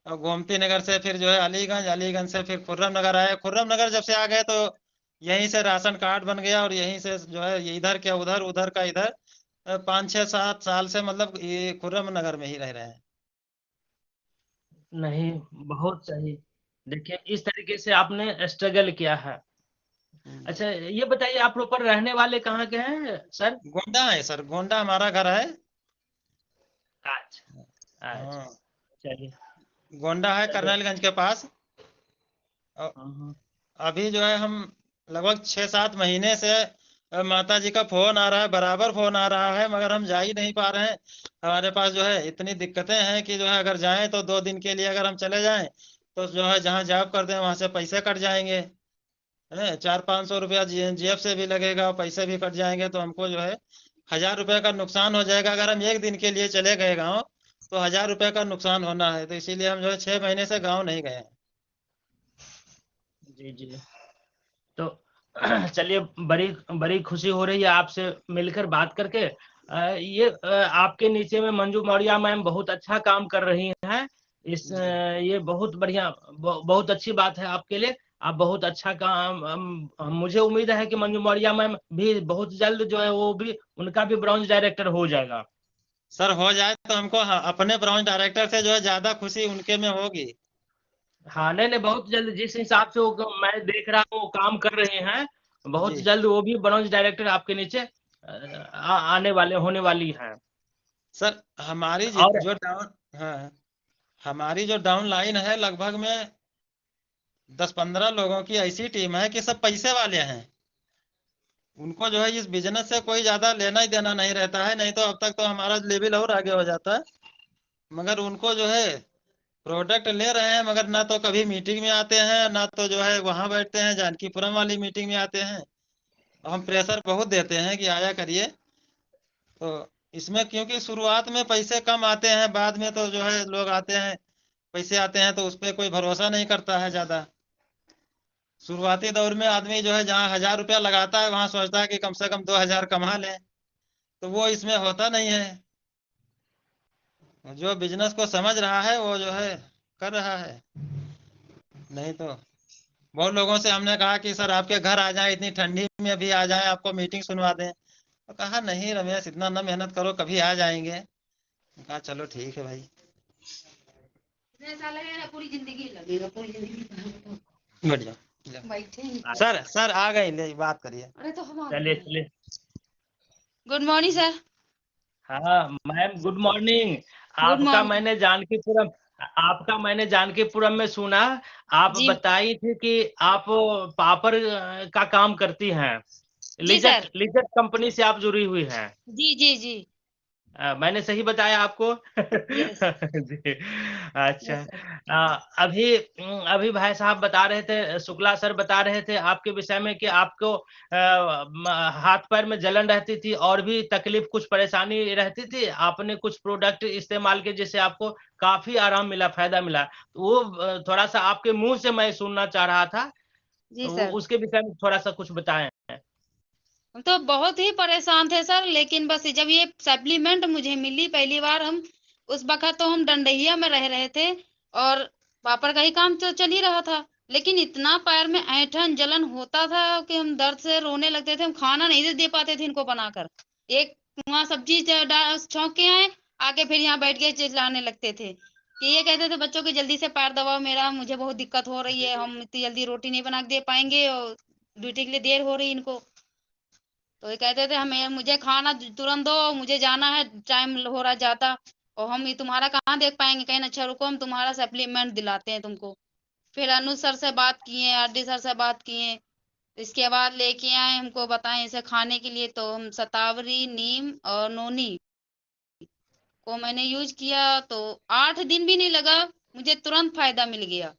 और गोमती नगर से फिर जो है अलीगंज, अलीगंज से फिर खुर्रम नगर आए। खुर्रम नगर जब से आ गए तो यहीं से राशन कार्ड बन गया, और यहीं से जो है ये इधर क्या उधर, उधर का इधर। 5 6 7 साल से मतलब ये खुर्रम नगर में ही रह रहे हैं। नहीं, बहुत सही। देखिए, इस तरीके से आपने स्ट्रगल किया है। अच्छा, ये बताइए, आप प्रॉपर रहने वाले कहाँ के हैं सर? गोंडा है सर, गोंडा हमारा घर है। अच्छा अच्छा। हाँ, चलिए। गोंडा है चलिए। करनैलगंज के पास। और हम्म। अभी जो है हम लगभग 6 7 महीने से माता जी का फोन आ रहा है, बराबर फोन आ रहा है, मगर हम जा ही नहीं पा रहे हैं। हमारे पास जो है इतनी दिक्कतें हैं कि जो है अगर जाएं तो 2 दिन के लिए अगर हम चले जाएं, तो जो है जहाँ जॉब करते हैं वहां से पैसे कट जाएंगे। 400 500 रुपया जेब से भी लगेगा, और पैसे भी कट जाएंगे, तो हमको जो है 1,000 रुपये का नुकसान हो जाएगा। अगर हम एक दिन के लिए चले गए गाँव, तो 1,000 रुपये का नुकसान होना है, तो इसीलिए हम जो है 6 महीने से गाँव नहीं गए हैं। जी जी। तो चलिए, बड़ी बड़ी खुशी हो रही है आपसे मिलकर बात करके। आपके नीचे में मंजू मौर्य मैम बहुत अच्छा काम कर रही हैं। जी ये बहुत बढ़िया, बहुत अच्छी बात है आपके लिए। आप बहुत अच्छा काम, मुझे उम्मीद है कि मंजू मौर्य मैम भी बहुत जल्द जो है वो भी, उनका भी ब्रांच डायरेक्टर हो जाएगा। सर हो जाए तो हमको, हाँ, अपने ब्रांच डायरेक्टर से जो है ज्यादा खुशी उनके में होगी। हाँ, नहीं नहीं, बहुत जल्द, जिस हिसाब से वो मैं देख रहा हूँ वो काम कर रहे हैं, बहुत जी जल्द वो भी ब्रांच डायरेक्टर आपके नीचे आने वाले, होने वाली है। सर, हमारी और जो डाउन, हाँ, हमारी जो डाउन लाइन है लगभग में 10 15 लोगों की ऐसी टीम है कि सब पैसे वाले हैं। उनको जो है इस बिजनेस से कोई ज्यादा लेना ही देना नहीं रहता है, नहीं तो अब तक तो हमारा लेवल और आगे हो जाता है। मगर उनको जो है प्रोडक्ट ले रहे हैं, मगर ना तो कभी मीटिंग में आते हैं, ना तो जो है वहां बैठते हैं, जानकीपुरम वाली मीटिंग में आते हैं। हम प्रेशर बहुत देते हैं कि आया करिए। तो इसमें क्योंकि शुरुआत में पैसे कम आते हैं, बाद में तो जो है लोग आते हैं, पैसे आते हैं, तो उस पर कोई भरोसा नहीं करता है ज्यादा। शुरुआती दौर में आदमी जो है जहाँ 1,000 रुपया लगाता है, वहां सोचता है कि कम से कम 2,000 कमा लें। तो वो इसमें होता नहीं है। जो बिजनेस को समझ रहा है वो जो है कर रहा है। नहीं तो बहुत लोगों से हमने कहा कि सर आपके घर आ जाए, इतनी ठंडी में भी आ जाए, आपको मीटिंग सुनवा दें, तो कहा नहीं रमेश इतना ना मेहनत करो, कभी आ जाएंगे। कहा चलो ठीक है भाई। ऐसा लगेगा पूरी जिंदगी लगेगा, पूरी जिंदगी बढ़िया। बैठे। सर आ गए, ले बात करिए। अरे तो हम चलिए चलिए। Good morning sir. हाँ ma'am good morning. Good morning. आपका मैंने जानकीपुरम में सुना। आप जी बताई थी कि आप पापड़ का काम करती हैं। जी सर। लिजट कंपनी से आप जुड़ी हुई हैं। जी जी जी। मैंने सही बताया आपको? यस जी। अच्छा। Yes sir. अभी अभी भाई साहब बता रहे थे, शुक्ला सर बता रहे थे आपके विषय में कि आपको हाथ पैर में जलन रहती थी और भी तकलीफ, कुछ परेशानी रहती थी। आपने कुछ प्रोडक्ट इस्तेमाल किए जिससे आपको काफी आराम मिला, फायदा मिला। तो वो थोड़ा सा आपके मुंह से मैं सुनना चाह रहा था। जी वो सर। उसके विषय में थोड़ा सा कुछ बताएं। हम तो बहुत ही परेशान थे सर, लेकिन बस जब ये सप्लीमेंट मुझे मिली पहली बार, हम उस वक्त तो हम डंडैया में रह रहे थे और पापड़ का ही काम तो चल ही रहा था, लेकिन इतना पैर में ऐंठन जलन होता था कि हम दर्द से रोने लगते थे। हम खाना नहीं दे पाते थे इनको बनाकर। एक वहाँ सब्जी छौंक के आए, आके फिर यहाँ बैठ के चिल्लाने लगते थे कि ये कहते थे बच्चों की जल्दी से पैर दबाओ, मेरा मुझे बहुत दिक्कत हो रही है, हम इतनी जल्दी रोटी नहीं बना के दे पाएंगे और ड्यूटी के लिए देर हो रही इनको। तो ये कहते थे हमें मुझे खाना तुरंत दो, मुझे जाना है, टाइम हो रहा ज्यादा, और हम ये तुम्हारा कहाँ देख पाएंगे। कहीं अच्छा रुको, हम तुम्हारा सप्लीमेंट दिलाते हैं तुमको। फिर अनु सर से बात किए, आरडी सर से बात किए, इसके बाद लेके आए, हमको बताएं इसे खाने के लिए। तो हम शतावरी, नीम और नोनी को मैंने यूज किया, तो 8 दिन भी नहीं लगा, मुझे तुरंत फायदा मिल गया।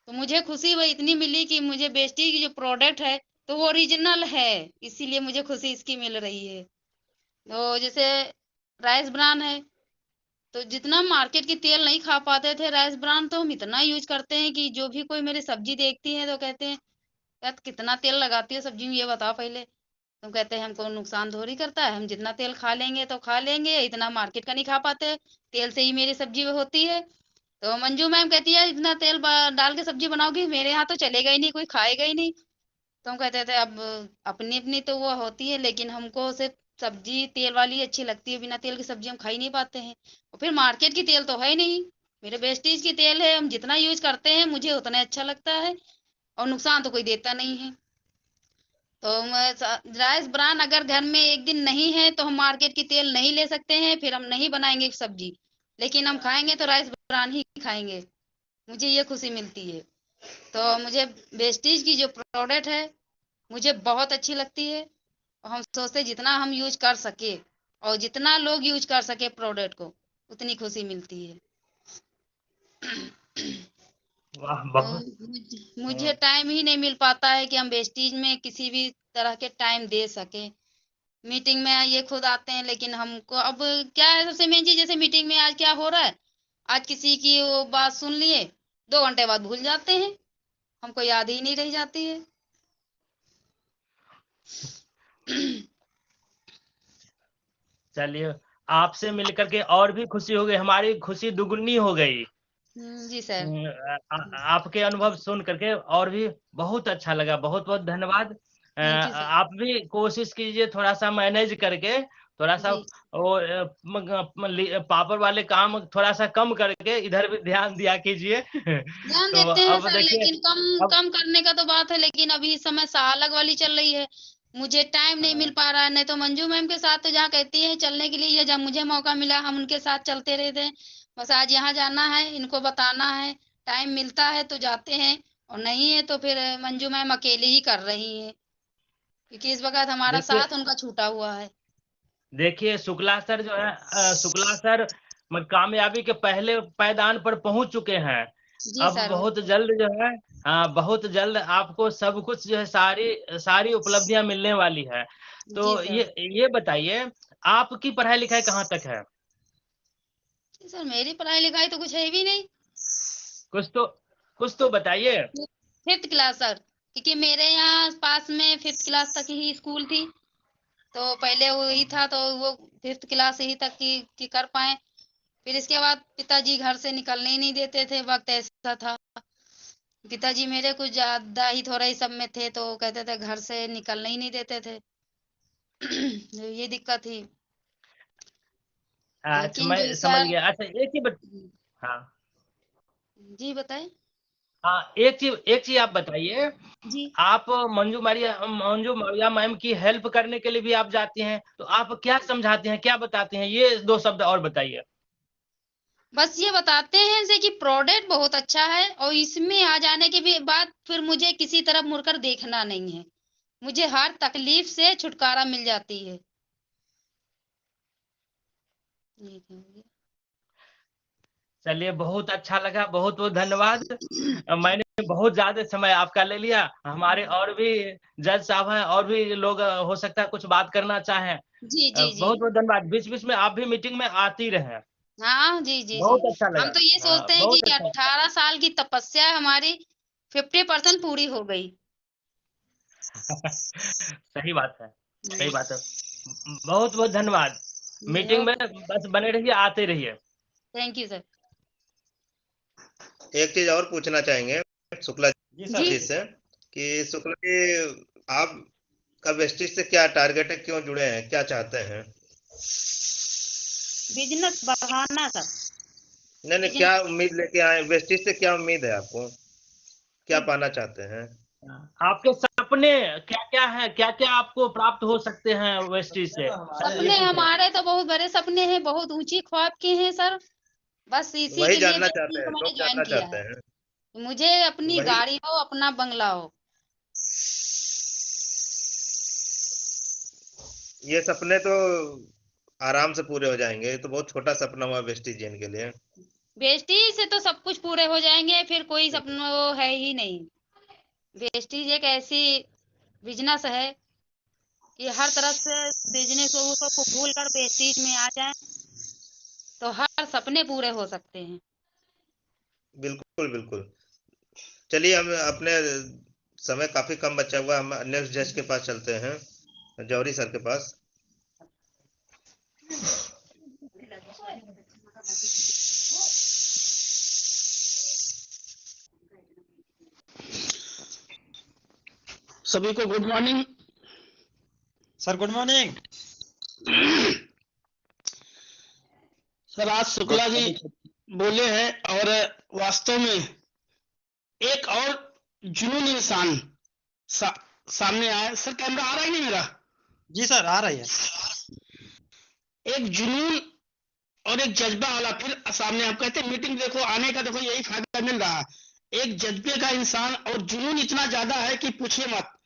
तो मुझे खुशी वही इतनी मिली कि मुझे बेस्टी की जो प्रोडक्ट है तो वो ओरिजिनल है, इसीलिए मुझे खुशी इसकी मिल रही है। तो जैसे राइस ब्रान है, तो जितना मार्केट की तेल नहीं खा पाते थे, राइस ब्रान तो हम इतना यूज करते हैं कि जो भी कोई मेरी सब्जी देखती है तो कहते हैं यार कितना तेल लगाती है सब्जी में, ये बताओ पहले। तो कहते हैं हमको नुकसान थोड़ी करता है, हम जितना तेल खा लेंगे तो खा लेंगे, इतना मार्केट का नहीं खा पाते, तेल से ही मेरी सब्जी होती है। तो मंजू मैम कहती है इतना तेल डाल के सब्जी बनाओगी, मेरे यहाँ तो चलेगा ही नहीं, कोई खाएगा ही नहीं। तो हम कहते थे अब अपनी अपनी तो वो होती है, लेकिन हमको सिर्फ सब्जी तेल वाली अच्छी लगती है, बिना तेल की सब्जी हम खा ही नहीं पाते हैं। और फिर मार्केट की तेल तो है ही नहीं, मेरे वेस्टीज की तेल है, हम जितना यूज करते हैं मुझे उतना अच्छा लगता है और नुकसान तो कोई देता नहीं है। तो राइस ब्रान अगर घर में एक दिन नहीं है तो हम मार्केट की तेल नहीं ले सकते हैं, फिर हम नहीं बनाएंगे सब्जी, लेकिन हम खाएंगे तो राइस ब्रान ही खाएंगे, मुझे ये खुशी मिलती है। तो मुझे वेस्टीज की जो प्रोडक्ट है मुझे बहुत अच्छी लगती है, और हम सोचते जितना हम यूज कर सके और जितना लोग यूज कर सके प्रोडक्ट को, उतनी खुशी मिलती है। वाह तो बहुत। मुझे टाइम ही नहीं मिल पाता है कि हम वेस्टीज में किसी भी तरह के टाइम दे सके। मीटिंग में ये खुद आते हैं, लेकिन हमको अब क्या है, सबसे मेन चीज जैसे मीटिंग में आज क्या हो रहा है, आज किसी की वो बात सुन लिए, 2 घंटे बाद भूल जाते हैं, हमको याद ही नहीं रह जाती है। चलिए, आपसे मिलकर के और भी खुशी हो गई, हमारी खुशी दुगनी हो गई। जी सर। आपके अनुभव सुन करके और भी बहुत अच्छा लगा। बहुत बहुत धन्यवाद। Thank you sir. आप भी कोशिश कीजिए थोड़ा सा मैनेज करके, थोड़ा सा जी वो पापड़ वाले काम थोड़ा सा कम करके इधर भी ध्यान दिया कीजिए। ध्यान तो देते हैं अब सर, देखिए, लेकिन कम अब कम करने का तो बात है, लेकिन अभी इस समय अलग वाली चल रही है, मुझे टाइम नहीं मिल पा रहा है। नहीं तो मंजू मैम के साथ तो जहाँ कहती है चलने के लिए, या जब मुझे मौका मिला हम उनके साथ चलते रहते हैं। बस आज यहाँ जाना है, इनको बताना है, टाइम मिलता है तो जाते हैं, और नहीं है तो फिर मंजू मैम अकेले ही कर रही है, क्योंकि इस वक्त हमारा देखिए, साथ उनका छूटा हुआ है। देखिए शुक्ला सर जो है, शुक्ला सर कामयाबी के पहले पायदान पर पहुंच चुके हैं। जी अब सर। बहुत जल्द जो है, बहुत जल्द आपको सब कुछ जो है, सारी सारी उपलब्धियां मिलने वाली है। जी तो सर। ये बताइए, आपकी पढ़ाई लिखाई कहाँ तक है? जी सर, मेरी पढ़ाई लिखाई तो कुछ है भी नहीं। कुछ तो कुछ तो बताइए। 5th क्लास सर, क्योंकि मेरे यहाँ पास में 5th क्लास तक ही स्कूल थी, तो पहले वही था, तो वो 5th क्लास ही तक की कर पाए। फिर इसके बाद पिताजी घर से निकलने ही नहीं देते थे, वक्त ऐसा था। पिताजी मेरे कुछ ज्यादा ही थोड़ा ही सब में थे, तो कहते थे घर से निकलने ही नहीं देते थे। ये दिक्कत थी। अच्छा, लेकिन जो मैं समझ सर, गया। अच्छा, एक ही हाँ जी बताए। हाँ, एक चीज आप बताइए। जी आप मंजू मारिया मैम की हेल्प करने के लिए भी आप जाती हैं, तो आप क्या समझाते हैं, क्या बताते हैं? ये 2 शब्द और बताइए। बस ये बताते हैं से कि प्रोडक्ट बहुत अच्छा है, और इसमें आ जाने के भी बाद फिर मुझे किसी तरफ मुड़कर देखना नहीं है। मुझे हर तकलीफ से छुटकारा मिल जाती है। ये क्या हो गया? चलिए, बहुत अच्छा लगा, बहुत बहुत धन्यवाद। मैंने बहुत ज्यादा समय आपका ले लिया। हमारे और भी जज साहब हैं, और भी लोग हो सकता है कुछ बात करना चाहें। जी जी जी। बहुत बहुत धन्यवाद। बीच बीच में आप भी मीटिंग में आती रहे। हाँ जी जी जी। बहुत अच्छा हम लगा। तो ये हाँ, सोचते हैं कि बहुत अच्छा। 18 साल की तपस्या हमारी 50% पूरी हो गई। सही बात है, सही बात है। बहुत बहुत धन्यवाद। मीटिंग में ओके, बस बने रहिए, आते रहिए। Thank you sir. एक चीज और पूछना चाहेंगे शुक्ला जी जी सर। जी से कि शुक्ला जी, आपका वेस्टिज से क्या टारगेट है, क्यों जुड़े हैं, क्या चाहते हैं? बिजनेस बढ़ाना सर। नहीं नहीं, क्या बिजनेस उम्मीद लेके आए वेस्टिज से, क्या उम्मीद है आपको, क्या पाना चाहते हैं? आपके सपने क्या क्या है, क्या क्या आपको प्राप्त हो सकते हैं वेस्टिज सपने से? तो हमारे पहले ये सपने पूछ रहे हैं। हमारे तो बहुत बड़े सपने हैं, बहुत ऊंची ख्वाब के हैं सर। बस इसी वही के लिए जानना चाहते बेसिक हैं, को मैंने लोग ज्वाइन जानना किया चाहते है। हैं। मुझे अपनी वही, गाड़ी हो, अपना बंगला हो। ये सपने तो आराम से पूरे हो जाएंगे। ये तो बहुत छोटा सपना हुआ वेस्टिजियन के लिए। वेस्टीज से तो सब कुछ पूरे हो जाएंगे, फिर कोई सपना वो है ही नहीं। वेस्टीज एक ऐसी बिजनेस है कि हर तरफ से बिजनेस को सबको भूल कर वेस्टीज में आ जाए तो हर सपने पूरे हो सकते हैं। बिल्कुल बिल्कुल। चलिए, हम अपने समय काफी कम बचा हुआ, हम नेक्स्ट जज के पास चलते हैं, जौहरी सर के पास। सभी को good morning. Sir good morning. Sir, आज शुक्ला जी बोले हैं, और वास्तव में एक और जुनून इंसान सामने आया। सर, कैमरा आ रहा है नहीं मेरा? जी सर, आ रही है। एक जुनून और एक जज्बा वाला फिर सामने। आप कहते हैं मीटिंग देखो, आने का देखो, यही फायदा मिल रहा है। एक जज्बे का इंसान, और जुनून इतना ज्यादा है कि पूछिए मत।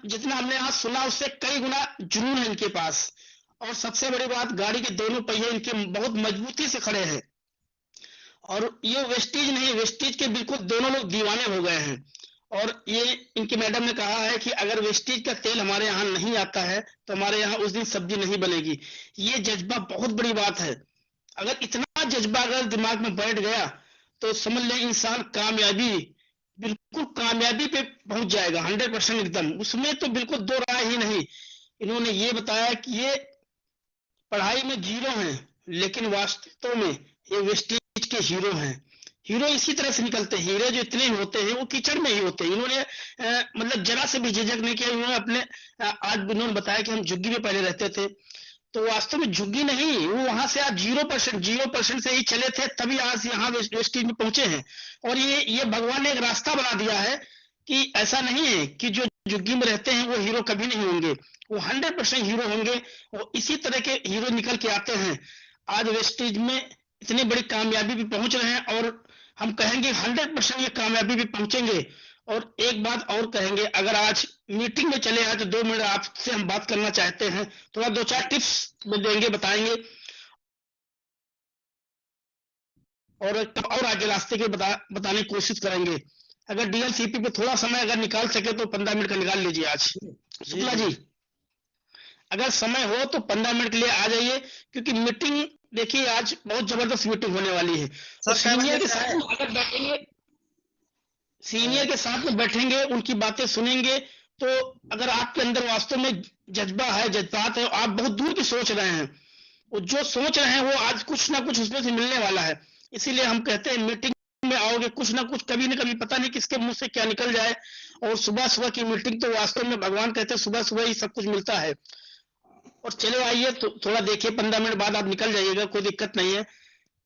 जितना हमने आज सुना उससे कई गुना जुनून है इनके पास। और सबसे बड़ी बात, गाड़ी के दोनों पहिए इनके बहुत मजबूती से खड़े हैं। और ये वेस्टीज नहीं, वेस्टीज के बिल्कुल दोनों लोग दीवाने हो गए हैं। और ये इनकी मैडम ने कहा है कि अगर वेस्टीज का तेल हमारे यहाँ नहीं आता है तो हमारे यहाँ उस दिन सब्जी नहीं बनेगी। ये जज्बा बहुत बड़ी बात है। अगर इतना जज्बा अगर दिमाग में बैठ गया तो समझ लें इंसान कामयाबी, बिल्कुल कामयाबी पे पहुंच जाएगा 100% एकदम। उसमें तो बिल्कुल दो राय ही नहीं। इन्होंने ये बताया कि ये पढ़ाई में जीरो हैं, लेकिन वास्तव में ये वेस्टीज के हीरो हैं। हीरो इसी तरह से निकलते हैं। हीरो जो इतने होते हैं वो कीचड़ में ही होते हैं। इन्होंने मतलब जरा से भी झिझक नहीं किया। इन्होंने अपने आज इन्होंने बताया कि हम झुग्गी में पहले रहते थे, तो वास्तव में झुग्गी नहीं, वो वहां से आज 0% से ही चले थे, तभी आज यहाँ वेस्टीज में पहुंचे हैं। और ये भगवान ने एक रास्ता बना दिया है कि ऐसा नहीं है कि जो झुग्गी में रहते हैं वो हीरो कभी नहीं होंगे, वो 100% हीरो होंगे। वो इसी तरह के हीरो निकल के आते हैं। आज वेस्टीज में इतनी बड़ी कामयाबी भी पहुंच रहे हैं, और हम कहेंगे 100% ये कामयाबी भी पहुंचेंगे। और एक बात और कहेंगे, अगर आज मीटिंग में चले आए तो 2 मिनट आपसे हम बात करना चाहते हैं। थोड़ा 2-4 टिप्स देंगे, बताएंगे, और आगे रास्ते के बताने की कोशिश करेंगे। अगर डीएलसीपी पे थोड़ा समय अगर निकाल सके तो 15 मिनट का निकाल लीजिए आज। शुक्ला जी, अगर समय हो तो 15 मिनट के लिए आ जाइए, क्योंकि मीटिंग देखिए आज बहुत जबरदस्त मीटिंग होने वाली है। और सर कै बजे से है? अगर बैठेंगे, सीनियर के साथ में बैठेंगे, उनकी बातें सुनेंगे, तो अगर आपके अंदर वास्तव में जज्बा है, जज्बात है, आप बहुत दूर की सोच रहे हैं, वो जो सोच रहे हैं वो आज कुछ ना कुछ उसमें से मिलने वाला है। इसीलिए हम कहते हैं मीटिंग में आओ, रहोगे, कुछ ना कुछ कभी ना कभी पता नहीं किसके मुंह से क्या निकल जाए। और सुबह सुबह की मीटिंग तो वास्तव में भगवान कहते हैं सुबह सुबह ही सब कुछ मिलता है। और चलो आइए तो थोड़ा देखिए, 15 मिनट बाद आप निकल जाइएगा, कोई दिक्कत नहीं है।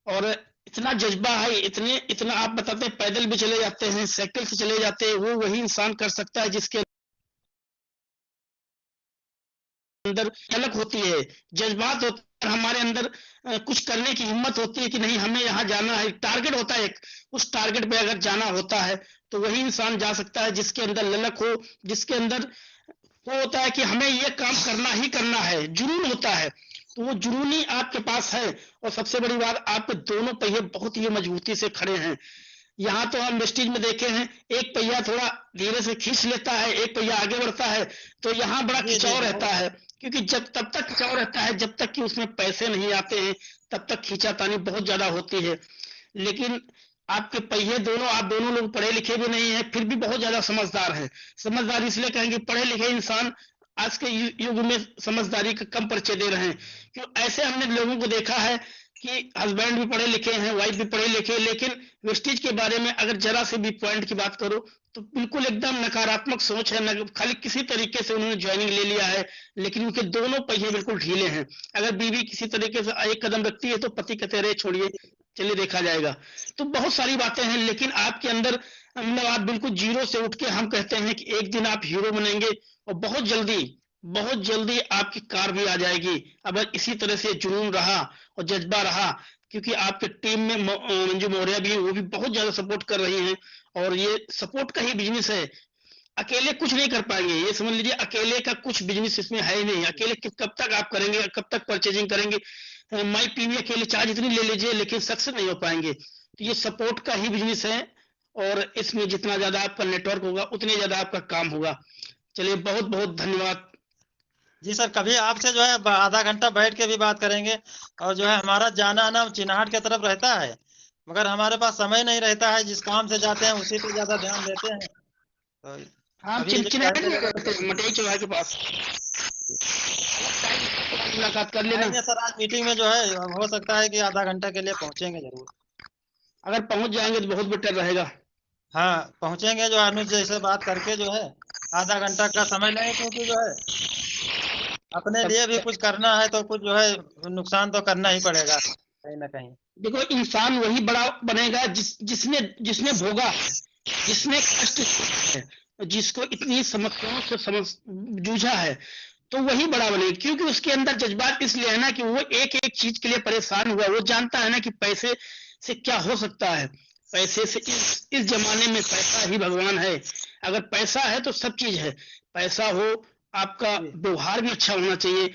और इतना जज्बा है, इतना आप बताते हैं पैदल भी चले जाते हैं, साइकिल से चले जाते हैं, वो वही इंसान कर सकता है जिसके अंदर झलक होती है, जज्बात होते हैं, हमारे अंदर कुछ करने की हिम्मत होती है कि नहीं हमें यहाँ जाना है, टारगेट होता है एक, उस टारगेट पे अगर जाना होता है तो वही इंसान जा सकता है जिसके अंदर ललक हो, जिसके अंदर वो होता है कि हमें ये काम करना ही करना है, जुनून होता है। तो वो जुनून ही आपके पास है। और सबसे बड़ी बात, आपके दोनों पहिए बहुत ही मजबूती से खड़े हैं। यहाँ तो हम वेस्टीज में देखे हैं, एक पहिया थोड़ा धीरे से खींच लेता है, एक पहिया आगे बढ़ता है, तो यहाँ बड़ा खिंचाव रहता है, क्योंकि जब तब तक खिंचाव रहता है जब तक कि उसमें पैसे नहीं आते हैं, तब तक खींचातानी बहुत ज्यादा होती है। लेकिन आपके पहिए दोनों, आप दोनों लोग पढ़े लिखे भी नहीं है, फिर भी बहुत ज्यादा समझदार हैं। समझदार इसलिए कहेंगे, पढ़े लिखे इंसान आज के युग में समझदारी का कम परिचय दे रहे हैं। क्यों? ऐसे हमने लोगों को देखा है कि हस्बैंड भी पढ़े लिखे हैं, वाइफ भी पढ़े लिखे, लेकिन वेस्टीज के बारे में अगर जरा से भी पॉइंट की बात करो तो बिल्कुल एकदम नकारात्मक सोच है, खाली किसी तरीके से उन्होंने ज्वाइनिंग ले लिया है, लेकिन उनके दोनों पहिए बिल्कुल ढीले हैं। अगर बीवी किसी तरीके से एक कदम रखती है तो पति कहते रहे छोड़िए, चलिए देखा जाएगा। तो बहुत सारी बातें हैं, लेकिन आपके अंदर मतलब आप बिल्कुल जीरो से उठ के, हम कहते हैं कि एक दिन आप हीरो बनेंगे और बहुत जल्दी आपकी कार भी आ जाएगी, अगर इसी तरह से जुनून रहा और जज्बा रहा। क्योंकि आपके टीम में मंजू मौर्य भी, वो भी बहुत ज्यादा सपोर्ट कर रही हैं, और ये सपोर्ट का ही बिजनेस है। अकेले कुछ नहीं कर पाएंगे, ये समझ लीजिए, अकेले का कुछ बिजनेस इसमें है ही नहीं। अकेले कब तक आप करेंगे, कब तक परचेजिंग करेंगे? माई पीवी अकेले चार्ज इतनी ले लीजिए, लेकिन सक्सेस नहीं हो पाएंगे। तो ये सपोर्ट का ही बिजनेस है, और इसमें जितना ज्यादा आपका नेटवर्क होगा उतने ज्यादा आपका काम होगा। चलिए, बहुत बहुत धन्यवाद। जी सर, कभी आपसे जो है आधा घंटा बैठ के भी बात करेंगे। और जो है हमारा जाना आना चिन्हाट की तरफ रहता है, मगर हमारे पास समय नहीं रहता है, जिस काम से जाते हैं उसी पे ज्यादा ध्यान देते हैं। तो हाँ, अभी जो चिन्हट टाइम में मिलेगा रहते हैं, मटई चौराहे के पास मुलाकात कर लेना। आएंगे सर, आज मीटिंग में जो है हो सकता है कि आधा घंटा के लिए पहुंचेंगे जरूर। अगर पहुंच जाएंगे तो बहुत बेटर रहेगा। हाँ पहुंचेंगे, जो अनुज जी से बात करके जो है आधा घंटा का समय लेंगे, क्योंकि जो है अपने लिए भी कुछ करना है तो कुछ जो है नुकसान तो करना ही पड़ेगा कहीं ना कहीं। देखो, इंसान वही बड़ा बनेगा जिसने जिसने भोगा है, जिसने कष्ट है, जिसको इतनी समस्याओं से जूझा है, तो वही बड़ा बनेगा। क्योंकि उसके अंदर जज्बात इसलिए है ना कि वो एक एक चीज के लिए परेशान हुआ। वो जानता है ना कि पैसे से क्या हो सकता है। पैसे से इस जमाने में पैसा ही भगवान है। अगर पैसा है तो सब चीज है। पैसा हो, आपका व्यवहार भी अच्छा होना चाहिए,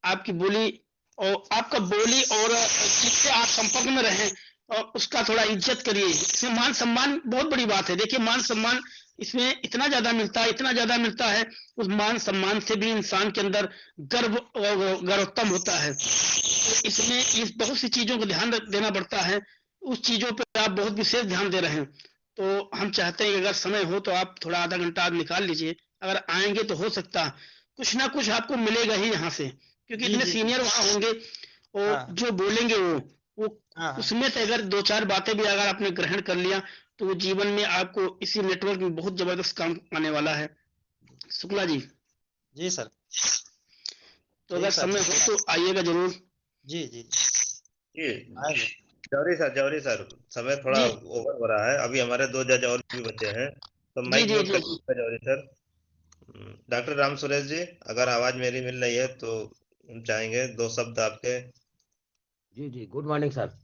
आपकी बोली और जिससे आप संपर्क में रहें और उसका थोड़ा इज्जत करिए। इसमें मान सम्मान बहुत बड़ी बात है। देखिए, मान सम्मान इसमें इतना ज्यादा मिलता है, उस मान सम्मान से भी इंसान के अंदर गर्वोत्तम होता है। तो इसमें इस बहुत सी चीजों को ध्यान देना पड़ता है। उस चीजों पर आप बहुत विशेष ध्यान दे रहे हैं। तो हम चाहते हैं कि अगर समय हो तो आप थोड़ा आधा घंटा आप निकाल लीजिए। अगर आएंगे तो हो सकता है कुछ ना कुछ आपको मिलेगा ही यहाँ से, क्योंकि इतने सीनियर वहां होंगे और जो बोलेंगे वो उसमें से अगर दो चार बातें भी अगर आपने ग्रहण कर लिया तो वो जीवन में आपको इसी नेटवर्क में बहुत जबरदस्त काम आने वाला है। शुक्ला जी। जी सर। तो अगर समय हो तो आइएगा जरूर। जी जी जी जौहरी सर, समय थोड़ा ओवर हो रहा है। अभी हमारे 2 जज और भी बचे हैं, तो माइक म्यूट कर दीजिएगा जौहरी सर। डॉक्टर राम सुरेश जी, अगर आवाज मेरी मिल रही है तो हम चाहेंगे 2 शब्द आपके। जी जी, good morning sir.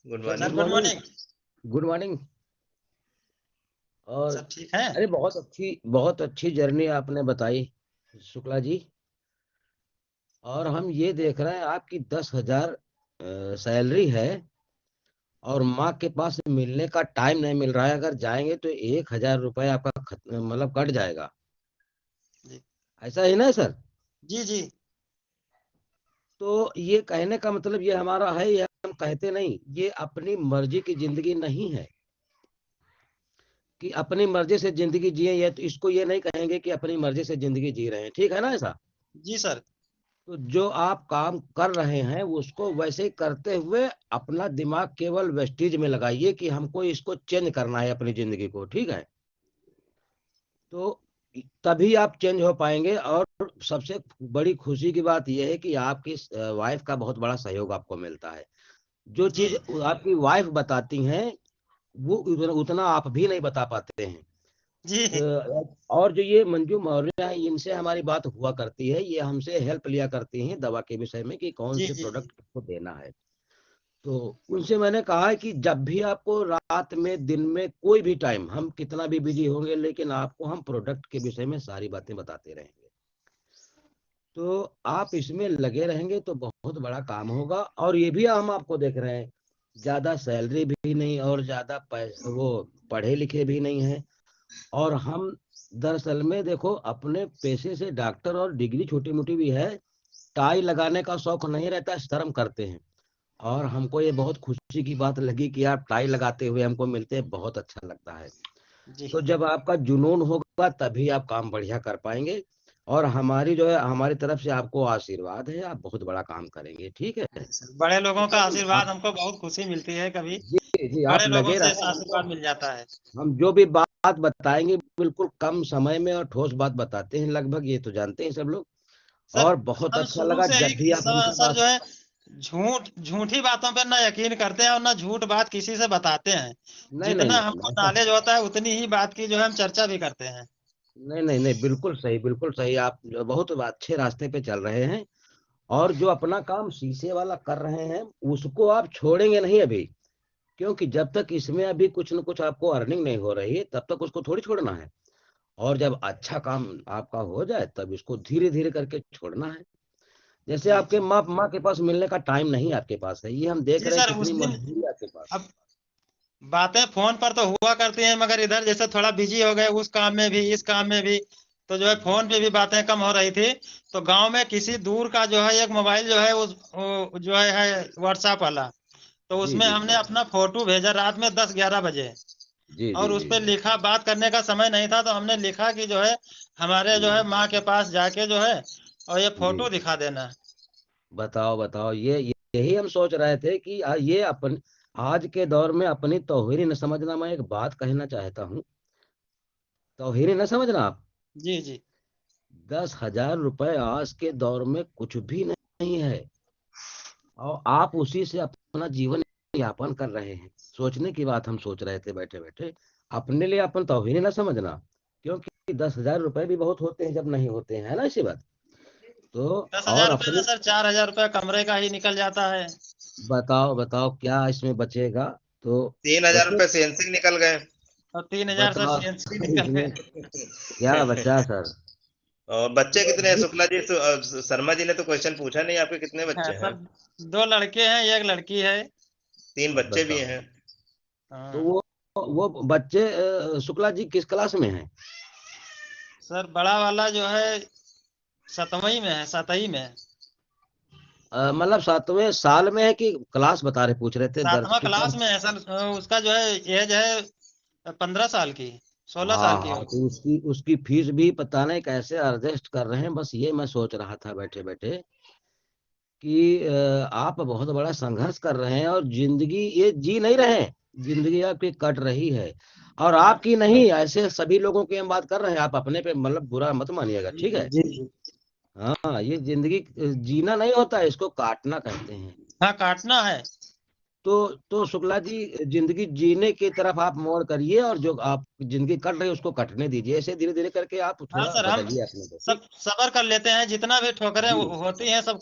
Good morning. Good morning. और सब ठीक है? अरे बहुत अच्छी जर्नी आपने बताई शुक्ला जी। और हम ये देख रहे हैं आपकी 10,000 सैलरी है और माँ के पास मिलने का टाइम नहीं मिल रहा है। अगर जाएंगे तो 1,000 रुपए आपका मतलब कट जाएगा। ऐसा ही ना सर? जी जी। तो ये कहने का मतलब ये हमारा है, ये हम कहते नहीं, ये अपनी मर्जी की जिंदगी नहीं है कि अपनी मर्जी से जिंदगी जिए। ये तो इसको ये नहीं कहेंगे कि अपनी मर्जी से जिंदगी जी रहे हैं, ठीक है ना ऐसा? जी सर। तो जो आप काम कर रहे हैं उसको वैसे ही करते हुए अपना दिमाग केवल वेस्टीज में लगाइए कि हमको इसको चेंज करना है अपनी जिंदगी को, ठीक है। तो तभी आप चेंज हो पाएंगे। और सबसे बड़ी खुशी की बात यह है कि आपकी वाइफ का बहुत बड़ा सहयोग आपको मिलता है। जो जी चीज आपकी वाइफ बताती हैं वो उतना आप भी नहीं बता पाते हैं। जी और जो ये मंजू मौर्य है इनसे हमारी बात हुआ करती है, ये हमसे हेल्प लिया करती हैं दवा के विषय में कि कौन जी से जी प्रोडक्ट को देना है। तो उनसे मैंने कहा है कि जब भी आपको रात में दिन में कोई भी टाइम, हम कितना भी बिजी होंगे लेकिन आपको हम प्रोडक्ट के विषय में सारी बातें बताते रहेंगे। तो आप इसमें लगे रहेंगे तो बहुत बड़ा काम होगा। और ये भी हम आपको देख रहे हैं, ज्यादा सैलरी भी नहीं और ज्यादा पैसे वो पढ़े लिखे भी नहीं है। और हम दरअसल में देखो अपने पेशे से डॉक्टर और डिग्री छोटी मोटी भी है, टाई लगाने का शौक नहीं रहता, शर्म करते हैं। और हमको ये बहुत खुशी की बात लगी कि आप टाई लगाते हुए हमको मिलते हैं, बहुत अच्छा लगता है। जी तो जब आपका जुनून होगा तभी आप काम बढ़िया कर पाएंगे। और हमारी जो है हमारी तरफ से आपको आशीर्वाद है, आप बहुत बड़ा काम करेंगे, ठीक है। जी सर, बड़े लोगों का आशीर्वाद आप हमको बहुत खुशी मिलती है, कभी जी जी आप बड़े लोगों लगे से रहें। ऐसा आशीर्वाद मिल जाता है। हम जो भी बात बताएंगे बिल्कुल कम समय में और ठोस बात बताते हैं, लगभग ये तो जानते हैं सब लोग। सर और बहुत हम अच्छा शुरू लगा से जब भी ही आप सर, हमसे सर बात। जो है झूठी बातों पर ना यकीन करते हैं और ना झूठ बात किसी से बताते हैं। नहीं नहीं जितना नहीं हमको ऐसा नॉलेज होता है उतनी ही बात की जो है हम चर्चा भी करते हैं। नहीं नहीं नहीं, बिल्कुल सही बिल्कुल सही। आप जो बहुत अच्छे रास्ते पे चल रहे हैं। और जो अपना काम शीशे वाला कर रहे हैं उसको आप छोड़ेंगे नहीं अभी, क्योंकि जब तक इसमें अभी कुछ न कुछ आपको अर्निंग नहीं हो रही है तब तक उसको थोड़ी छोड़ना है। और जब अच्छा काम आपका हो जाए तब इसको धीरे धीरे करके छोड़ना है। जैसे जी आपके जी माँ के पास मिलने का टाइम नहीं आपके पास है, ये हम देख जी रहे हैं सर, उस कितनी दिन मजबूरी है आपके पास। अब बातें फोन पर तो हुआ करती हैं, मगर इधर जैसे थोड़ा बिजी हो गए उस काम में भी इस काम में भी, तो जो है फोन पे भी बातें कम हो रही थी। तो गांव में किसी दूर का जो है एक मोबाइल जो है जो है व्हाट्सएप वाला, तो जी उसमें जी हमने अपना फोटो भेजा रात में 10-11 बजे। जी जी और उस जी पे जी लिखा, बात करने का समय नहीं था तो हमने लिखा कि जो है हमारे जो है हम्म, माँ के पास जाके जो है और ये जी फोटो दिखा देना। बताओ बताओ, यही हम सोच रहे थे कि ये अपन आज के दौर में अपनी तौहीरी न समझना। मैं एक बात कहना चाहता हूँ, तौहीरी न समझना आप। जी जी 10,000 रुपए आज के दौर में कुछ भी नहीं है, और आप उसी से अपना जीवन यापन कर रहे हैं। सोचने की बात हम सोच रहे थे बैठे बैठे, अपने लिए अपन तौहीरी न समझना, क्योंकि 10,000 रुपए भी बहुत होते हैं जब नहीं होते हैं, है ना ऐसी बात। तो दस और हजार रुपये में अपने सर 4,000 रुपये कमरे का ही निकल जाता है। बताओ बताओ क्या इसमें बचेगा। तो 3,000 बच्चे रुपये सीएनसी निकल गए। और 3,000 सर बताओ सीएनसी निकल इसमें गए। क्या बचा सर। और बच्चे तो कितने हैं ये शुक्ला जी? शर्मा जी ने तो क्वेश्चन पूछा नहीं, आपके कितने हाँ, बच्चे हैं? सर 2 लड़के हैं, एक लड़की है। 3 बच्चे भी बताओ। हैं। तो हाँ वो बच्चे शुक्ला जी किस क्लास में हैं? सर, बड़ा वाला जो है 7वीं में है, 7वीं में है। मतलब 7वें साल में है कि क्लास बता रहे, पूछ रहे थे दर्ज 7वां कितना। क्लास में है सर। उसका जो है एज है 15 साल की, 16 साल हाँ की हाँ, होगी। तो उसकी उसकी फीस भी पता नहीं कैसे एडजस्ट कर रहे हैं। बस ये मैं सोच रहा था बैठे बैठे कि आप बहुत बड़ा संघर्ष कर रहे हैं और जिंदगी ये जी नहीं रहे हैं, जिंदगी आपकी कट रही है। और आपकी नहीं, ऐसे सभी लोगों की हम बात कर रहे हैं, आप अपने पे मतलब बुरा मत मानिएगा, जी ठीक जी है। जी जी। हाँ, ये जिंदगी जीना नहीं होता है, इसको काटना कहते हैं। हाँ, काटना है। तो शुक्ला जी जिंदगी जीने की तरफ आप मोड़ करिए, और जो आप जिंदगी कट रही है उसको कटने दीजिए। ऐसे धीरे धीरे करके आप हाँ थोड़ा सर, हम बदलिए अपने को, ठीक। सब सबर कर लेते हैं, जितना भी ठोकरें जी होती हैं सब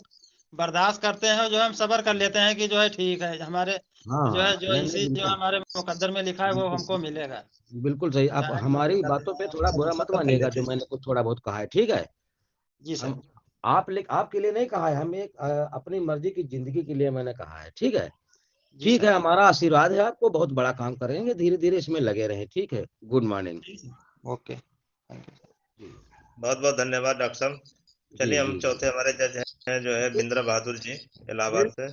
बर्दाश्त करते हैं, जो है हम सबर कर लेते हैं कि जो है ठीक है, हमारे हाँ जो है हाँ, जो नहीं नहीं इसी जो बिल्कुल हमारे मुकद्दर में लिखा है वो बिल्कुल हमको मिलेगा। बिल्कुल सही। आप चाहे हमारी कर बातों लेते पे हैं, थोड़ा बुरा मत सबर कर मानिएगा लेते जो हैं। मैंने कुछ थोड़ा बहुत कहा है, ठीक है। जी सर। हम आपके लिए नहीं कहा है, हम एक अपनी मर्जी की जिंदगी के लिए मैंने कहा है, ठीक है। जी ठीक सर। है, हमारा आशीर्वाद है आपको, बहुत बड़ा काम करेंगे, धीरे धीरे इसमें लगे रहें, ठीक है। Good morning. जी सर, ओके, थैंक यू। जी बहुत बहुत धन्यवाद डॉक्टर साहब। जी चलिए, हम जी जी। चौथे हमारे जज हैं जो है बिंद्रा बहादुर जी, इलाहाबाद से।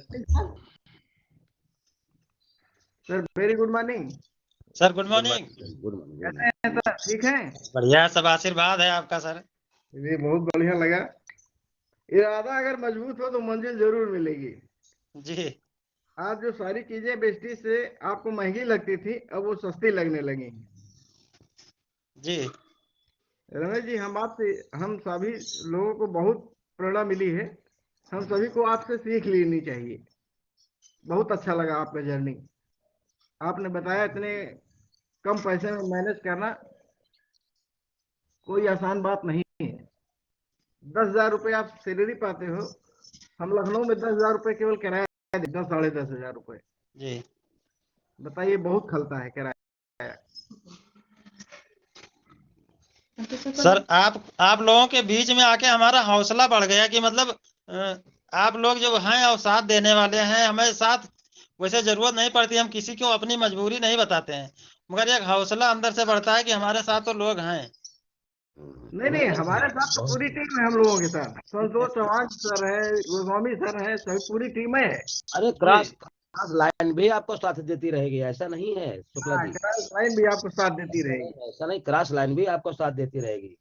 Sir very good morning. Sir good good morning. Morning. Good morning good कैसे हैं सर, ठीक हैं? बढ़िया, सब आशीर्वाद है आपका सर। ये बहुत बढ़िया लगा। इरादा अगर मजबूत हो तो मंजिल जरूर मिलेगी। जी आज जो सारी चीजें वेस्टिज से आपको महंगी लगती थी, अब वो सस्ती लगने लगी। जी रमेश जी, हम सभी लोगों को बहुत प्रेरणा मिली है। हम सभी को आपसे सीख लेनी चाहिए। बहुत अच्छा लगा आपका जर्नी। आपने बताया इतने कम पैसे में मैनेज करना कोई आसान बात नहीं है। 10,000 रुपये आप सैलरी पाते हो, हम लखनऊ में 10,000 रुपये केवल किराया दे, 10 साढ़े 10 हजार रुपये। जी बताइए, बहुत खलता है किराया। सर, आप लोगों के बीच में आके हमारा हौसला बढ़ गया कि मतलब आप लोग जो हैं और साथ देने वाले हैं, हमें साथ वैसे जरूरत नहीं पड़ती, हम किसी को अपनी मजबूरी नहीं बताते हैं, मगर एक हौसला अंदर से बढ़ता है कि हमारे साथ तो लोग हैं। नहीं नहीं, हमारे साथ तो पूरी टीम है। हम लोगों के साथ संतोष चौहान सर है, गोस्वामी सर है, सभी पूरी टीम है। अरे जी क्रॉस लाइन भी आपको साथ देती रहेगी, ऐसा नहीं है शुक्ला हाँ, जी। क्रॉस लाइन भी आपको साथ देती रहेगी। ऐसा नहीं, क्रॉस लाइन भी आपको साथ देती रहेगी।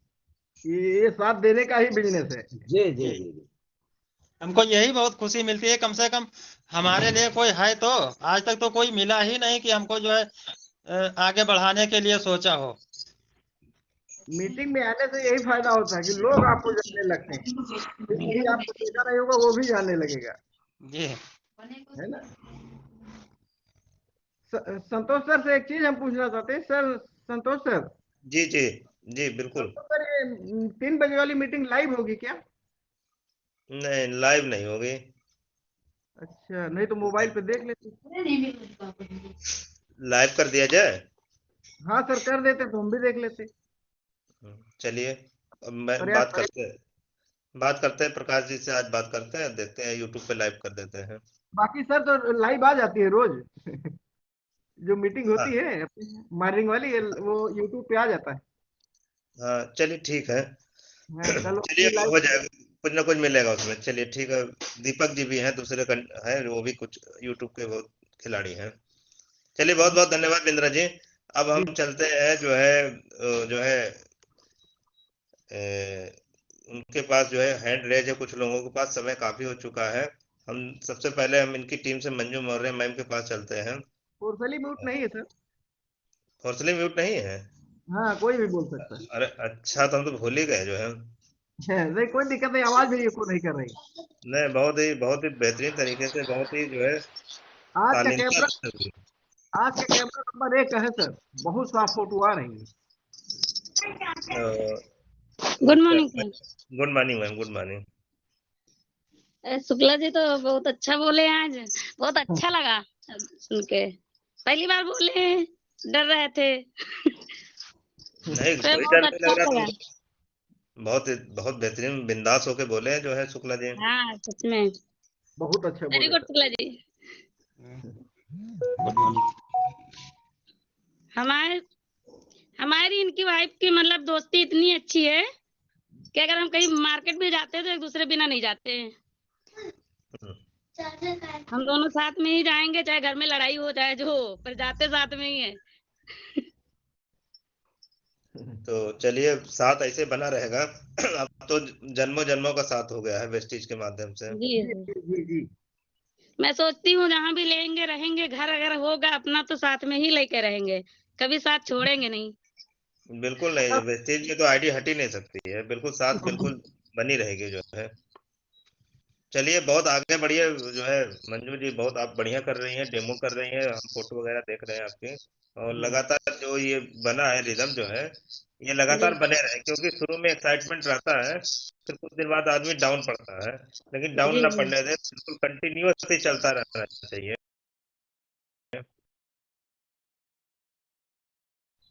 ये साथ देने का ही बिजनेस है। जी जी जी जी जी। हमको यही बहुत खुशी मिलती है, कम से कम हमारे लिए कोई है। तो आज तक तो कोई मिला ही नहीं कि हमको जो है आगे बढ़ाने के लिए सोचा हो। मीटिंग में आने से यही फायदा होता है कि लोग आपको जानने लगते हैं। फिर कहीं आपको देखा नहीं होगा, वो भी जानने लगेगा, जी है ना। संतोष सर से एक चीज हम पूछना चाहते हैं। सर, संतोष सर, जी जी जी बिल्कुल। संतोष सर, ये 3 बजे वाली मीटिंग लाइव होगी क्या? नहीं, लाइव नहीं होगी। अच्छा, नहीं तो मोबाइल पे देख लेते। लाइव कर दिया जाए। हाँ सर, कर देते तो हम भी देख लेते। चलिए, अब मैं प्रयास करें। बात करते हैं प्रकाश जी से, आज बात करते हैं, देखते हैं यूट्यूब पे लाइव कर देते हैं। बाकी सर तो लाइव आ जाती है रोज। जो मीटिंग हाँ होती है मॉर्निंग वाली, वो यूट्यूब पे आ जाता है। हाँ, चलिए ठीक है। हाँ, कल चलिए, वो लाइव। हो जाएगा, कुछ ना कुछ मिलेगा उसमें। चलिए ठीक है। दीपक जी भी हैं, दूसरे हैं, वो भी कुछ यूट्यूब के बहुत खिलाड़ी हैं। चलिए, बहुत बहुत धन्यवाद बिंद्रा जी। अब जी हम चलते हैं, जो है अ, उनके पास जो है हैंड रेज है, कुछ लोगों के पास। समय काफी हो चुका है। हम सबसे पहले हम इनकी टीम से मंजू मौर्य मैम के पास चलते हैं। फोर्सली म्यूट नहीं है सर। हौसले म्यूट नहीं है? हाँ, कोई भी बोल सकता है। अरे अच्छा, तो हम तो भूल ही गए जो है। नहीं, कोई दिक्कत नहीं, आवाज भी एको नहीं कर रही। नहीं, बहुत ही बेहतरीन तरीके से, बहुत ही जो है आज का शालीनता कैमरा से हुई। आज का कैमरा नंबर 1 है सर। बहुत साफ फोटो आ रही है। Good morning sir. Good morning ma'am, good morning. Shukla ji तो बहुत अच्छा बोले आज, बहुत अच्छा लगा सुन के। पहली बार बोले, डर रहे थे। नहीं, तो कोई बहुत डर नहीं अच्छा लग रहा लगा। तुमको? बहुत बहुत बेहतरीन बिंदास होके बोले हैं जो है शुक्ला जी। हाँ सच में, बहुत अच्छा वेरी बोले good sir. Shukla ji. Good morning. हमारे हमारी इनकी वाइफ की मतलब दोस्ती इतनी अच्छी है कि अगर हम कहीं मार्केट भी जाते हैं तो एक दूसरे बिना नहीं जाते हैं। हम दोनों साथ में ही जाएंगे, चाहे घर में लड़ाई हो जाए जो हो, पर जाते साथ में ही है। तो चलिए, साथ ऐसे बना रहेगा। अब तो जन्मों जन्मों का साथ हो गया है वेस्टीज के माध्यम से। जी जी जी जी जी। मैं सोचती हूँ जहाँ भी लेंगे रहेंगे, घर अगर होगा अपना तो साथ में ही लेके रहेंगे, कभी साथ छोड़ेंगे नहीं। बिल्कुल नहीं, वेस्टीज की तो आईडी हट ही नहीं सकती है, बिल्कुल साथ बिल्कुल बनी रहेगी जो है। चलिए, बहुत आगे बढ़िए जो है मंजू जी, बहुत आप बढ़िया कर रही हैं, डेमो कर रही हैं, हम फोटो वगैरह देख रहे हैं आपके। और लगातार जो ये बना है रिदम जो है, ये लगातार जी बने रहे, क्योंकि शुरू में एक्साइटमेंट रहता है, फिर कुछ दिन बाद आदमी डाउन पड़ता है। लेकिन डाउन जी ना जी पड़ने दे, बिल्कुल कंटिन्यूअसली चलता रहना चाहिए।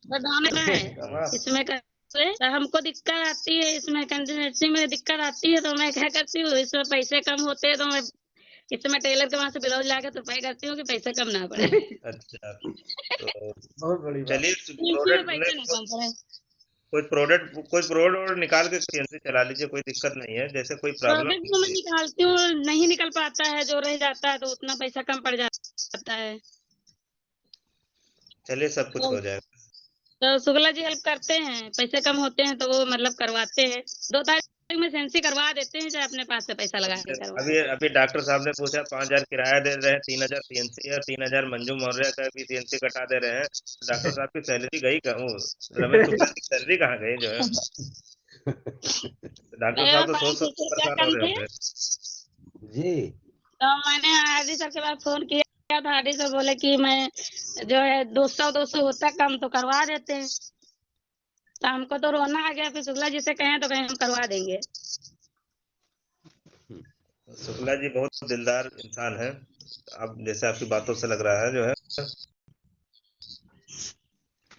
बताने का है इसमें तो हमको दिक्कत आती है, इसमें कंटिन्यूटी में दिक्कत आती है, तो मैं क्या करती हूँ, इसमें पैसे कम होते हैं तो मैं इसमें टेलर के वहां से ब्लाउज लाके तुरपाई करती हूँ कि पैसे कम ना पड़े। अच्छा, तो बहुत बड़ी बात। चलिए, इसी में पैसे ना कम पड़े। कोई प्रोडक्ट निकाल के सीएनसी चला लीजिए, कोई दिक्कत नहीं है, जैसे कोई प्रॉब्लम प्रोडक्ट तो मैं निकालती हूँ, नहीं निकल पाता है, जो रह जाता है तो उतना पैसा कम पड़ जाता है। चलिए, सब कुछ तो, हो जाएगा। तो शुक्ला जी हेल्प करते हैं, पैसे कम होते हैं तो वो मतलब करवाते हैं। 2 तारीख इमरजेंसी करवा देते हैं, चाहे अपने पास से पैसा लगा के करवा। अभी डॉक्टर साहब ने पूछा 5,000 किराया दे रहे हैं, 3,000 सीएनसी है, 3,000 मंजू मौर्य का भी सीएनसी कटा दे रहे हैं। डॉक्टर साहब की सैलरी गई कहाँ? रमेश शुक्ला की सैलरी कहाँ गई जो है? डॉक्टर मेरे साहब तो पास सोच क्या परेशान हो कम रहे थे, होंगे। जी तो मैंने आरडी सर के पास फोन किया था। आरडी सर बोले कि मैं जो है 200 होता कम तो करवा देते हैं। तो हमको तो रोना आ गया, फिर शुक्ला जी से कहें तो कहें हम करवा देंगे। शुक्ला जी बहुत दिलदार इंसान है, अब जैसे आपकी बातों से लग रहा है जो है।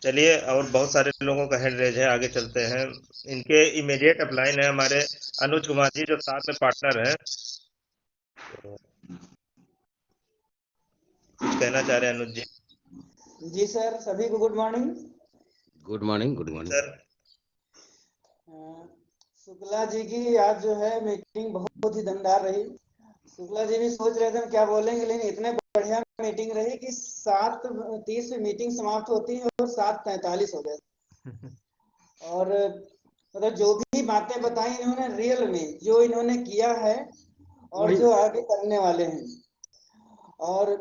चलिए, और बहुत सारे लोगों का हैंड रेज है, आगे चलते हैं। इनके इमीडिएट अपलाइन है हमारे अनुज कुमार जी, जो साथ में पार्टनर है। तो कुछ कहना चाह रहे हैं अनुज जी? जी सर, सभी को good morning. Good morning. Good morning sir. Shukla ji की आज जो है मीटिंग बहुत ही दमदार रही। शुक्ला जी भी सोच रहे थे हम क्या बोलेंगे, लेकिन इतने बढ़िया मीटिंग रही कि 7:30 में मीटिंग समाप्त होती है और 7:45 हो गए। और मतलब जो भी बातें बताई इन्होंने, रियल में जो इन्होंने किया है और जो आगे करने वाले हैं। और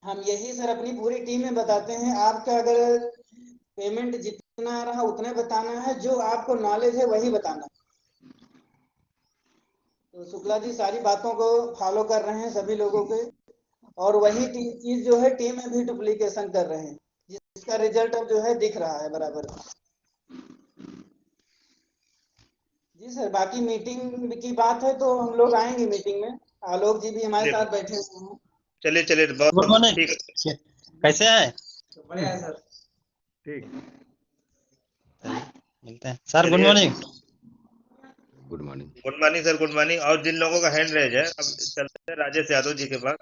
हम यही सर अपनी पूरी टीम में बताते हैं, आपका अगर पेमेंट जितना रहा उतने बताना है, जो आपको नॉलेज है वही बताना है। तो शुक्ला जी सारी बातों को फॉलो कर रहे हैं सभी लोगों के, और वही चीज जो है टीम में भी डुप्लीकेशन कर रहे हैं, जिसका रिजल्ट अब जो है दिख रहा है बराबर। जी सर, बाकी मीटिंग की बात है तो हम लोग आएंगे मीटिंग में। आलोक जी भी हमारे साथ बैठे हुए हैं। चलिए गुड बहुत मॉर्निंग। ठीक। कैसे हैं? बढ़िया है सर। ठीक। मिलते हैं sir. Good morning. Good morning. Good morning sir, good morning. और जिन लोगों का हैंड रेज है, अब चलते हैं राजेश यादव जी के पास,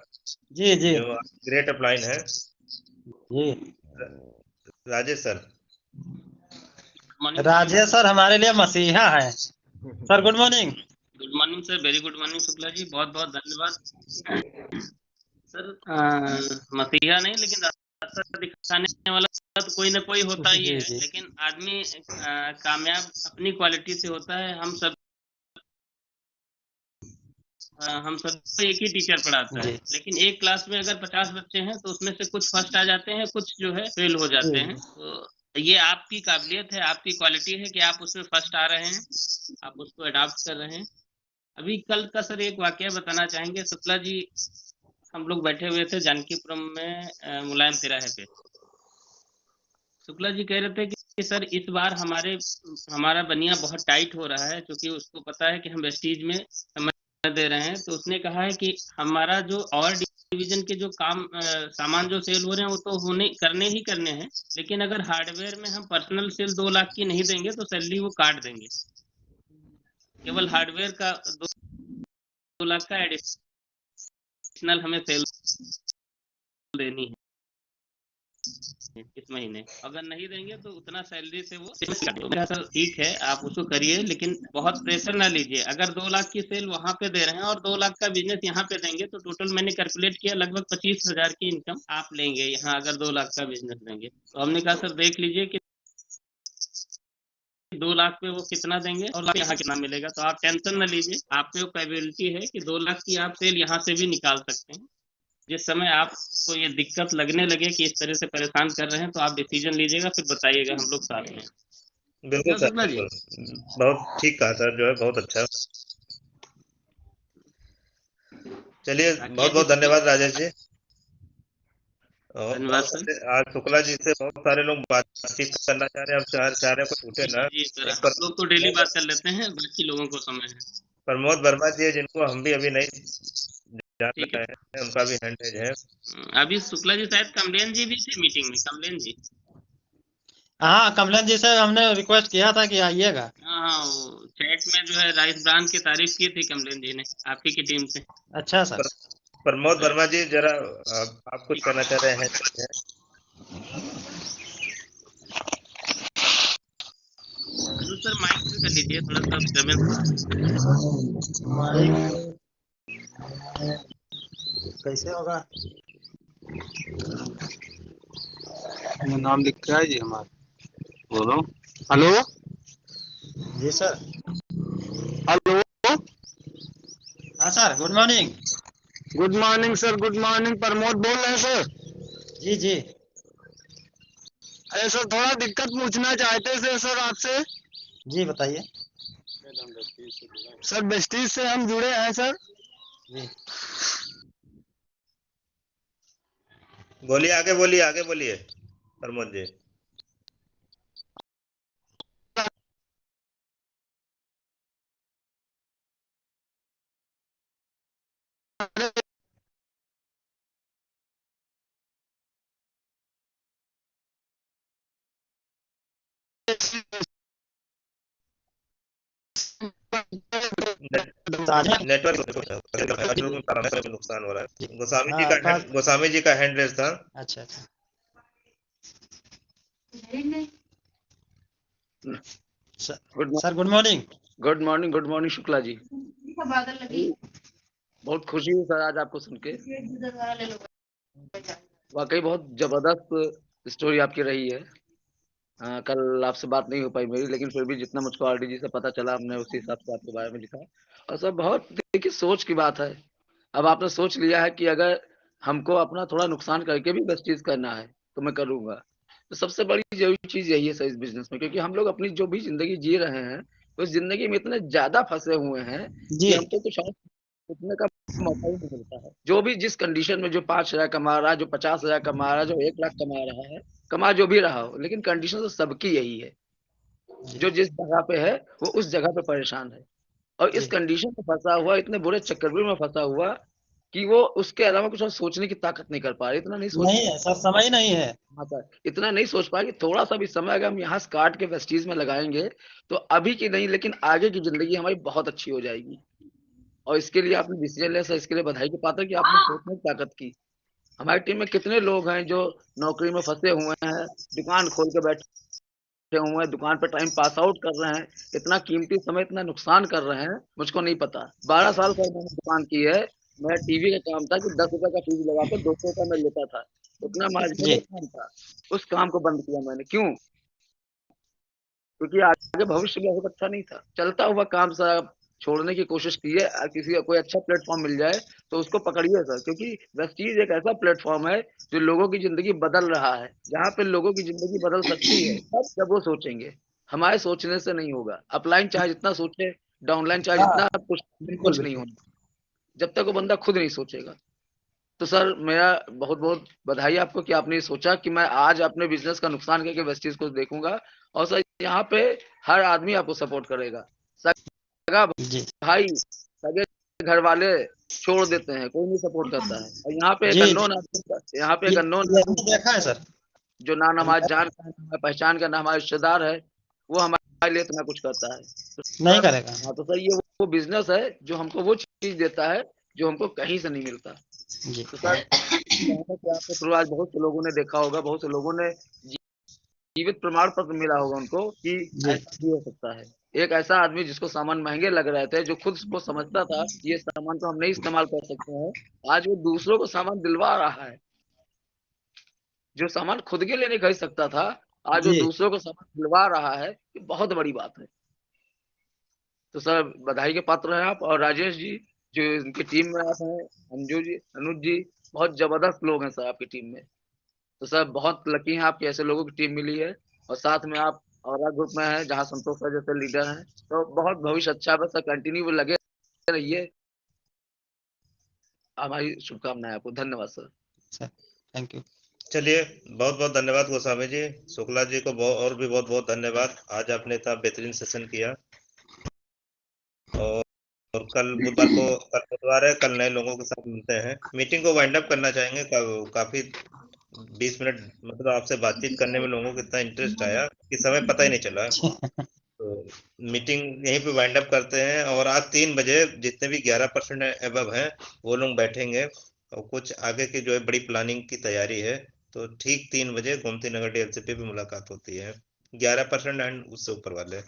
जी जी जो ग्रेट अपलाइन है। जी। राजेश सर। राजेश सर हमारे लिए मसीहा है sir. Good morning. Good morning sir, very good morning Shukla ji, बहुत बहुत धन्यवाद सर। मसीहा नहीं, लेकिन रास्ता दिखाने वाला तो कोई ना कोई होता ही है। जी। लेकिन आदमी कामयाब अपनी क्वालिटी से होता है। हम सब एक ही टीचर पढ़ाता है, लेकिन एक क्लास में अगर 50 बच्चे हैं तो उसमें से कुछ फर्स्ट आ जाते हैं, कुछ जो है फेल हो जाते हैं। तो ये आपकी काबिलियत है, आपकी क्वालिटी है कि आप उसमें फर्स्ट आ रहे हैं, आप उसको अडॉप्ट कर रहे हैं। अभी कल का सर एक वाकया बताना चाहेंगे। शुक्ला जी, हम लोग बैठे हुए थे जानकीपुरम में मुलायम तिराहे पे। शुक्ला जी कह रहे थे कि सर इस बार हमारा बनिया बहुत टाइट हो रहा है, क्योंकि उसको पता है कि हम वेस्टीज में समय दे रहे हैं। तो उसने कहा है कि हमारा जो और डिवीजन के जो सामान जो सेल हो रहे हैं वो तो करने हैं, लेकिन अगर हार्डवेयर में हम पर्सनल सेल 2 लाख की नहीं देंगे तो सैलरी वो काट देंगे। केवल हार्डवेयर का 2 लाख का एडिशनल हमें सेल देनी है इस महीने। अगर नहीं देंगे तो उतना सैलरी से वो सर ठीक है, आप उसको करिए, लेकिन बहुत प्रेशर ना लीजिए। अगर 2 लाख की सेल वहां पे दे रहे हैं और 2 लाख का बिजनेस यहाँ पे देंगे तो टोटल मैंने कैलकुलेट किया लगभग 25,000 की इनकम आप लेंगे यहाँ, अगर 2 लाख का बिजनेस देंगे। तो हमने कहा सर देख लीजिए कि 2 लाख पे वो कितना देंगे और यहाँ कितना मिलेगा। तो आप टेंशन न लीजिए, आप पे वो कैपेबिलिटी है कि 2 लाख की आप सेल यहाँ से भी निकाल सकते हैं। जिस समय आपको ये दिक्कत लगने लगे कि इस तरह से परेशान कर रहे हैं तो आप डिसीजन लीजिएगा, फिर बताइएगा, हम लोग साथ में। बिल्कुल सर, बिल्कुल बहुत ठीक कहा सर, जो है बहुत अच्छा। चलिए बहुत बहुत धन्यवाद राजेश जी। धन्यवाद सर। आज शुक्ला जी से बहुत सारे लोग बातचीत करना चाह रहे हैं, अब चाह रहे हैं कुछ छूटे ना। जी सर, हम लोग तो डेली बात कर लेते हैं, बाकी लोगों को समय है। प्रमोद वर्मा जी है, जिनको हम भी अभी नहीं जान रहे हैं, उनका भी हैंडेज है। अभी शुक्ला जी शायद कमलेन जी भी थे मीटिंग में। कमलेन जी, हाँ कमलेन जी से हमने रिक्वेस्ट किया था कि आइएगा। हाँ, चैट में जो है राइस ब्रांड की तारीफ की थी कमलेन जी ने आप ही की टीम से। अच्छा सर। प्रमोद वर्मा जी, जरा आप कुछ कहना चाह रहे हैं? सर माइक कर लीजिए, थोड़ा सा कैसे होगा? नाम लिखा है जी हमारा। बोलो। हेलो जी सर। हेलो, हाँ sir, good morning. Good morning sir, good morning. Pramod बोल रहे हैं सर। जी जी अरे सर, थोड़ा दिक्कत पूछना चाहते थे सर आपसे। जी बताइए। सर वेस्टीज से हम जुड़े हैं सर। जी बोलिए, आगे बोलिए प्रमोद जी। नेटवर्क नुकसान हो रहा है। गोस्वामी जी का हैंड रेस था। अच्छा अच्छा। Sir good morning. Good morning, good morning Shukla ji. बहुत खुशी हुई सर आज आपको सुन के। वाकई बहुत जबरदस्त स्टोरी आपकी रही है। कल आपसे बात नहीं हो पाई मेरी, लेकिन फिर भी जितना मुझको आरडी जी से पता चला, हमने उसी हिसाब से आपके बारे में लिखा। और सर बहुत देखिए सोच की बात है। अब आपने सोच लिया है कि अगर हमको अपना थोड़ा नुकसान करके भी बस चीज करना है तो मैं करूंगा। तो सबसे बड़ी जरूरी चीज यही है सर इस बिजनेस में, क्योंकि हम लोग अपनी जो भी जिंदगी जी रहे हैं उस जिंदगी में इतने ज्यादा फंसे हुए हैं जी कि हमको कुछ और सोचने का मौका ही नहीं मिलता है। जो भी जिस कंडीशन में जो 5,000 कमा रहा है, जो 50,000 कमा रहा है, जो 1 लाख कमा रहा है, कमा जो भी रहा हो, लेकिन कंडीशन तो सबकी यही है। जो जिस जगह पे है वो उस जगह पे परेशान है, और इस जी कंडीशन में फंसा हुआ, इतने बुरे चक्रव्यूह में फंसा हुआ कि वो उसके अलावा कुछ और सोचने की ताकत नहीं कर पा रहा। इतना नहीं सोच नहीं है सर, समय ही नहीं है। हाँ सर, इतना नहीं सोच पाया कि थोड़ा सा भी समय अगर हम यहाँ से काट के वेस्टीज में लगाएंगे तो अभी की नहीं लेकिन आगे की जिंदगी हमारी बहुत अच्छी हो जाएगी। और इसके लिए आपने डिसीजन लिया सर, इसके लिए बधाई के पात्र कि आपने सोचने की ताकत की। हमारी टीम में कितने लोग हैं जो नौकरी में फंसे हुए हैं, दुकान खोल के बैठे हुए हैं, दुकान पे टाइम पास आउट कर रहे हैं, इतना कीमती समय इतना नुकसान कर रहे हैं, मुझको नहीं पता। 12 साल का मैंने दुकान की है। मेरा टीवी का काम था कि 10 रुपए का फ्यूज लगा के 200 रुपए में लेता था, उतना मार्जिनल जी काम था। उस काम को बंद किया मैंने। क्यों? क्योंकि आगे भविष्य में बहुत अच्छा नहीं था। चलता हुआ काम सर आप छोड़ने की कोशिश कीजिए, किसी का कोई अच्छा प्लेटफॉर्म मिल जाए तो उसको पकड़िए सर, क्योंकि वेस्टीज एक ऐसा प्लेटफॉर्म है जो लोगों की जिंदगी बदल रहा है। जहाँ पे लोगों की जिंदगी बदल सकती है तब जब वो सोचेंगे। हमारे सोचने से नहीं होगा। अपलाइन चाहे जितना सोचे, डाउनलाइन चाहे हाँ, जितना, बिल्कुल कुछ नहीं बिल्कुल। होना जब तक वो बंदा खुद नहीं सोचेगा। तो सर मेरा बहुत बहुत बधाई आपको कि आपने ये सोचा कि मैं आज अपने बिजनेस का नुकसान करके वेस्टीज को देखूंगा। और सर यहाँ पे हर आदमी आपको सपोर्ट करेगा। सगा जी भाई, सगे घर वाले छोड़ देते हैं, कोई नहीं सपोर्ट करता है। और यहाँ पे एक जी अननोन आदमी, यहाँ पे एक अननोन ये आदमी हमने देखा है सर। जो ना अभी हमारा जान का, ना हमारा पहचान का, ना हमारा रिश्तेदार है, वो हमारे लिए इतना कुछ करता है। तो नहीं सर करेगा। हाँ, तो सर ये वो बिजनेस है जो हमको वो चीज देता है जो हमको कहीं से नहीं मिलता। जी तो सर कहना कि आपके थ्रू आज बहुत से लोगों ने देखा होगा, बहुत से लोगों ने जीवित प्रमाण पत्र मिला होगा उनको कि जी ऐसा भी हो सकता है। एक ऐसा आदमी जिसको सामान महंगे लग रहे थे, जो खुद को समझता था कि ये सामान तो हम नहीं इस्तेमाल कर सकते हैं, आज वो दूसरों को सामान दिलवा रहा है। जो सामान खुद के लिए नहीं खरीद सकता था, आज वो जी दूसरों को सामान दिलवा रहा है। ये बहुत बड़ी बात है। तो सर बधाई के पात्र हैं आप। और राजेश जी जो इनकी टीम में आप हैं, अंजू जी, अनुज जी, बहुत जबरदस्त लोग हैं सर आपकी टीम में। तो सर बहुत लकी हैं आपकी ऐसे लोगों की टीम मिली है। और साथ में आप और ग्रुप में हैं जहाँ संतोष सर जैसे लीडर हैं। तो बहुत भविष्य अच्छा है। सर कंटिन्यू लगे रहिए। हमारी शुभकामनाएं आपको। धन्यवाद सर। Sir, thank you. चलिए, बहुत बहुत धन्यवाद गोस्वामी जी। शुक्ला जी को और भी बहुत बहुत धन्यवाद। आज आपने इतना बेहतरीन सेशन किया। और कल बुधवार है, कल नए लोगों के साथ मिलते हैं। मीटिंग को वाइंड अप करना चाहेंगे। काफी 20 मिनट मतलब आपसे बातचीत करने में लोगों को इतना इंटरेस्ट आया कि समय पता ही नहीं चला। तो मीटिंग यहीं पे वाइंड अप करते हैं। और आज 3 बजे जितने भी 11% एबव हैं वो लोग बैठेंगे, और कुछ आगे की जो है बड़ी प्लानिंग की तैयारी है। तो ठीक 3 बजे गोमती नगर डीएलसीपी पे मुलाकात होती है। 11% एंड उससे ऊपर वाले।